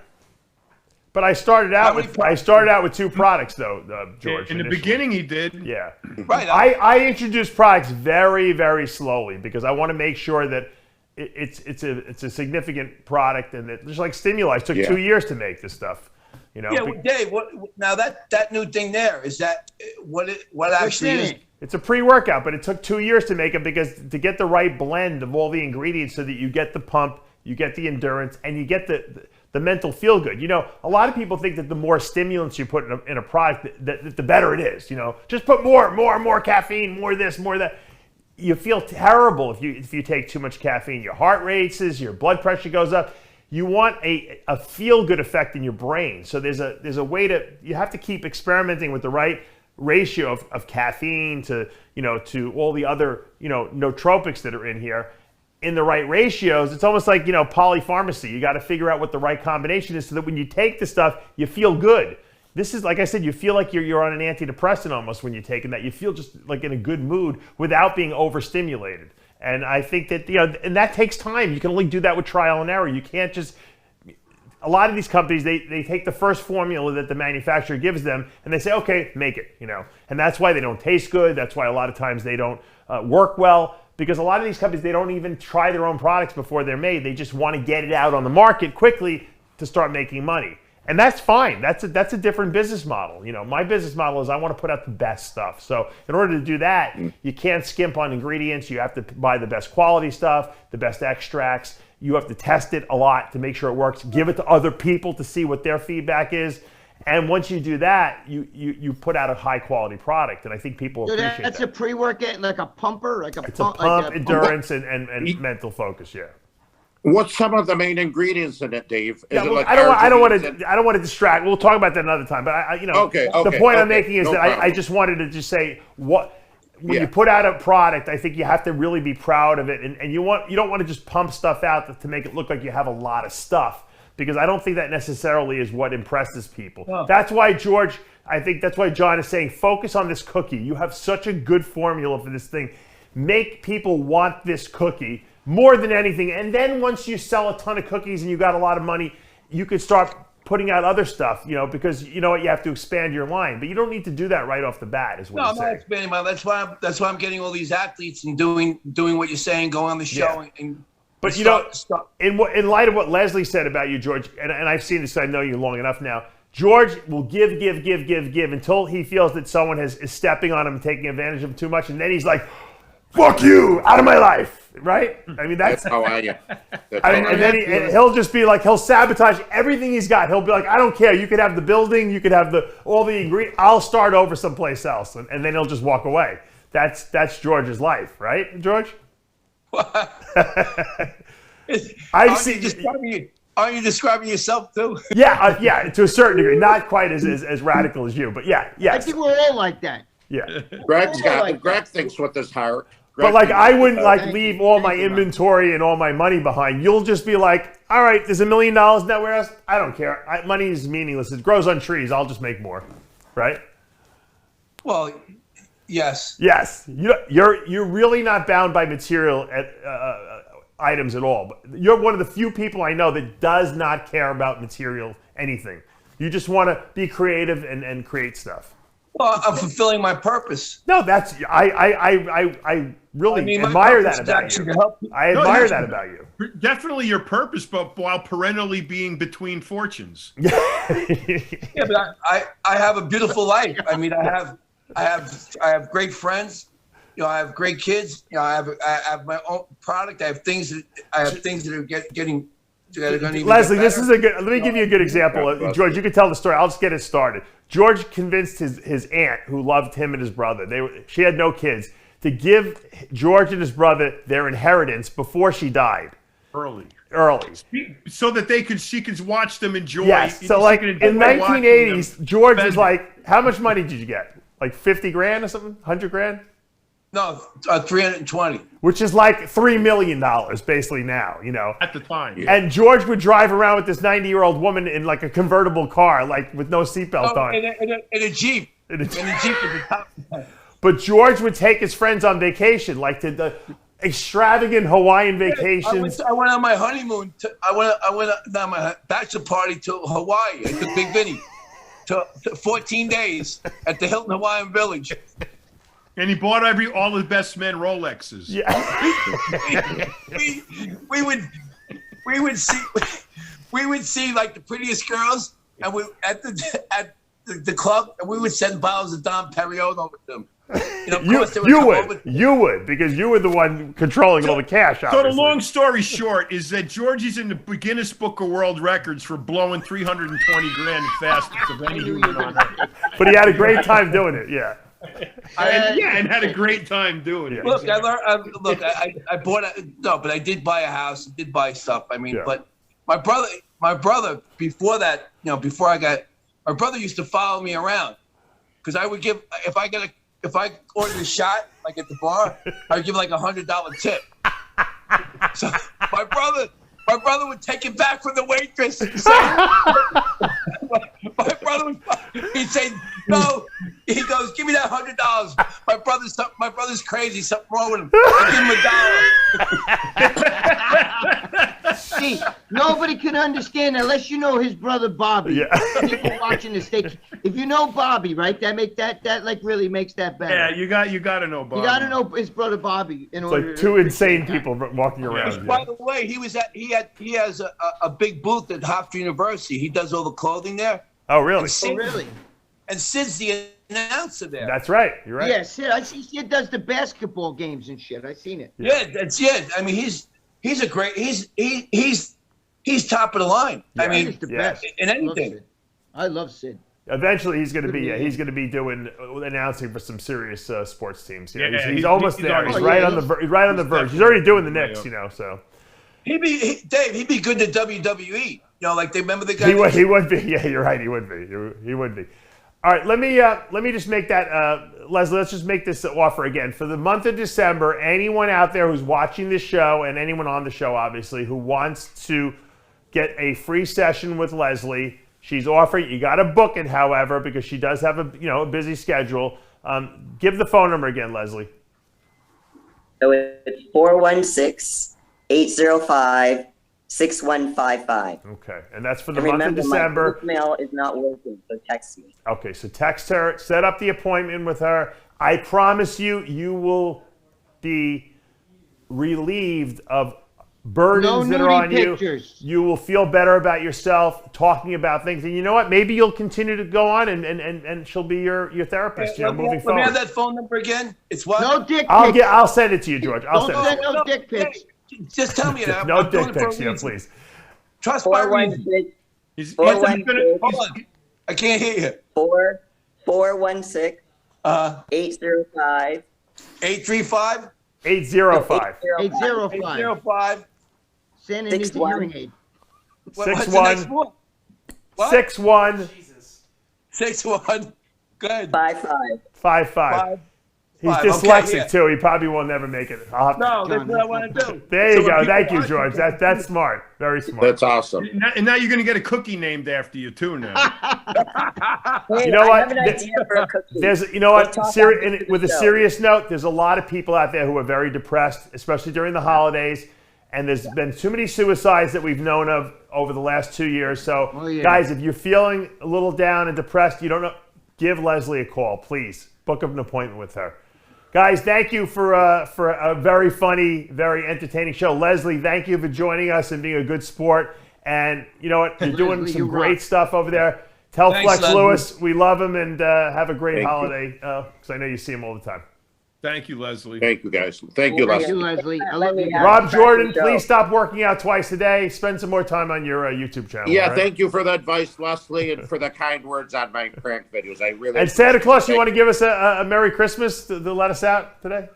But I started out with two products though, George. In the beginning, he did. Yeah. Right. I introduced products very, very slowly because I want to make sure that it's a significant product, and that just like Stimulize took 2 years to make this stuff. Yeah, well, Dave. Now that new thing there is that what actually is? It's a pre-workout, but it took 2 years to make it because to get the right blend of all the ingredients so that you get the pump, you get the endurance, and you get the mental feel good. A lot of people think that the more stimulants you put in a product, that the better it is. Just put more caffeine, more this, more that. You feel terrible if you take too much caffeine. Your heart races, your blood pressure goes up. You want a feel-good effect in your brain. So there's a way you have to keep experimenting with the right ratio of caffeine to all the other nootropics that are in here in the right ratios. It's almost like polypharmacy. You got to figure out what the right combination is so that when you take the stuff, you feel good. This is, like I said, you feel like you're on an antidepressant almost when you're taking that. You feel just like in a good mood without being overstimulated. And I think that, and that takes time. You can only do that with trial and error. You can't just, a lot of these companies, they take the first formula that the manufacturer gives them and they say, okay, make it, And that's why they don't taste good. That's why a lot of times they don't work well, because a lot of these companies, they don't even try their own products before they're made. They just want to get it out on the market quickly to start making money. And that's fine. That's a different business model. You know, my business model is I want to put out the best stuff. So in order to do that, you can't skimp on ingredients. You have to buy the best quality stuff, the best extracts. You have to test it a lot to make sure it works. Give it to other people to see what their feedback is. And once you do that, you put out a high quality product. And I think people appreciate that. That's a pre-workout, like a pumper, like a it's a pump, endurance, and mental focus. Yeah. What's some of the main ingredients in it, Dave? Yeah, well, I don't want to distract. We'll talk about that another time. But the point I'm making is that I just wanted to just say when you put out a product, I think you have to really be proud of it, and you don't want to just pump stuff out to make it look like you have a lot of stuff, because I don't think that necessarily is what impresses people. Oh. That's why I think that's why John is saying focus on this cookie. You have such a good formula for this thing. Make people want this cookie more than anything. And then once you sell a ton of cookies and you got a lot of money, you can start putting out other stuff, because you know what, you have to expand your line. But you don't need to do that right off the bat, is what I'm not expanding my line. That's why I'm getting all these athletes and doing what you're saying, going on the show. Yeah. But in light of what Lesley said about you, George, and I've seen this, I know you long enough now, George will give until he feels that someone is stepping on him and taking advantage of him too much, and then he's like, fuck you, out of my life, right? I mean, that's how I am. And he'll just be like, he'll sabotage everything he's got. He'll be like, I don't care. You could have the building, you could have all the ingredients. I'll start over someplace else, and then he'll just walk away. That's George's life, right, George? Aren't you describing yourself too? Yeah, to a certain degree, not quite as radical as you, but yes. I think we're all like that. Yeah, Greg thinks with his heart. But I wouldn't leave all my inventory and all my money behind. You'll just be like, all right, there's $1 million in that warehouse. I don't care. Money is meaningless. It grows on trees. I'll just make more, right? Well, yes. Yes, you're really not bound by material items at all. But you're one of the few people I know that does not care about material anything. You just want to be creative and create stuff. Well, I'm fulfilling my purpose. No, that's I really admire that about you. I admire that about you. Definitely your purpose, but while perennially being between fortunes. Yeah, but I have a beautiful life. I mean, I have great friends. I have great kids. I have my own product. I have things that are getting. Lesley, this is a good. Let me give you a good example, George. You can tell the story. I'll just get it started. George convinced his aunt, who loved him and his brother. She had no kids, to give George and his brother their inheritance before she died. Early. So that she could watch them enjoy. Yes. So like in 1980s, George was like, how much money did you get? Like 50 grand or something? 100 grand? No, 320. Which is like $3 million basically now, At the time. Yeah. And George would drive around with this 90-year-old woman in like a convertible car, like with no seatbelt on. In a Jeep. In a Jeep at the top. But George would take his friends on vacation, like to the extravagant Hawaiian vacations. I went on my honeymoon. I went on my bachelor party to Hawaii. I took Big Vinny to 14 days at the Hilton Hawaiian Village. And he bought all his best men Rolexes. Yeah. we would see like the prettiest girls, and we at the club, and we would send bottles of Dom Perignon over to them. You would, because you were the one controlling all the cash. Obviously. So the long story short is that Georgie's in the Guinness Book of World Records for blowing 320 grand fastest of any human on earth. But he had a great time doing it. Yeah. And had a great time doing it. Look, I bought but I did buy a house, did buy stuff. I mean, but my brother before that, my brother used to follow me around, because I would give if I ordered a shot like at the bar, I would give like $100 tip. So my brother would take it back from the waitress and say, he'd say, no. He goes, give me that $100. My brother's crazy. Something wrong with him. I give him $1. See, nobody can understand unless you know his brother Bobby. Yeah. People watching the stage. If you know Bobby, right, that like really makes that better. Yeah, you got to know Bobby. You got to know his brother Bobby in It's order. like two insane people walking Which, around. by the way, he has a big booth at Hofstra University. He does all the clothing there. Oh, really? Really? And Sid's the announcer there. That's right. You're right. Yeah, Sid. I see Sid does the basketball games and shit. I seen it. Yeah, that's it. I mean, he's a great. He's top of the line. Yeah. I mean, He's the best. in anything. I love Sid. Eventually, he's going to be he's going to be doing announcing for some serious sports teams. You know, Yeah, he's almost he's there. already- He's right on the he's right on the verge. He's already doing the Knicks. You know, so Dave, he'd be good to WWE. You know, like they remember the guy. he would be. Yeah, you're right. He would be. He would be. All right, let me just make that Lesley. Let's just make this offer again for the month of December. Anyone out there who's watching this show and anyone on the show, obviously, who wants to get a free session with Lesley, she's offering. You got to book it, however, because she does have a busy schedule. Give the phone number again, Lesley. So it's 416-805-6155. Okay, and that's for the And month of remember, December. my voicemail is not working, so text me. Okay, so text her, set up the appointment with her. I promise you will be relieved of burdens that are on pictures. you. You will feel better about yourself, talking about things. And you know what? Maybe you'll continue to go on and she'll be your therapist, moving Let me forward. have that phone number again. It's what? No dick pics. I'll send it to you, George. I'll Don't send it. send no dick pics. Just tell me that. No I'm doing dick it for a pics, yeah, reason. please. Trust my reason. Hold on. I can't hear you. 416 805 835 805 805. Santa needs a hearing aid. What's the next one? What? 61 61. Good. 55. He's Five. Okay, dyslexic yeah. too. He probably will never make it. No, that's what I want to do. There you So go. when Thank people you, George. watch- That's smart. Very smart. That's awesome. And now you're going to get a cookie named after you too now. Hey, You know I what? have an idea for a cookie. There's, you know We'll what? talk Seri- after and the with a show. serious note, there's a lot of people out there who are very depressed, especially during the holidays. And there's been too many suicides that we've known of over the last 2 years. So, guys, if you're feeling a little down and depressed, you don't know, give Lesley a call, please. Book an appointment with her. Guys, thank you for a very funny, very entertaining show. Lesley, thank you for joining us and being a good sport. And you know what? You're doing Lesley, some you great rock. stuff over there. Tell Thanks, Flex Lesley. Lewis we love him and have a great Thank you. holiday because I know you see him all the time. Thank you, Leslie. Thank you, guys. Thank you, Thank you, Leslie. Leslie. I love you. Rob Jordan, show. please stop working out twice a day. Spend some more time on your YouTube channel. Yeah, all right? thank you for the advice, Leslie, and for the kind words on my prank videos. I really And Santa Claus, you Thank want to give us a Merry Christmas to let us out today?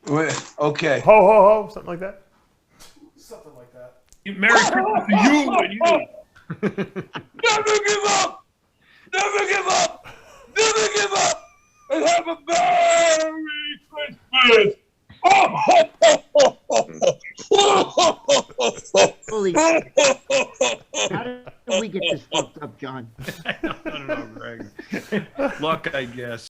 Okay. Ho, ho, ho, something like that? Something like that. Merry Christmas to you and you. Never give up! Never give up! Never give up! And have a Merry Christmas! Holy How did we get this fucked up, John? I don't know, Greg. Luck, I guess.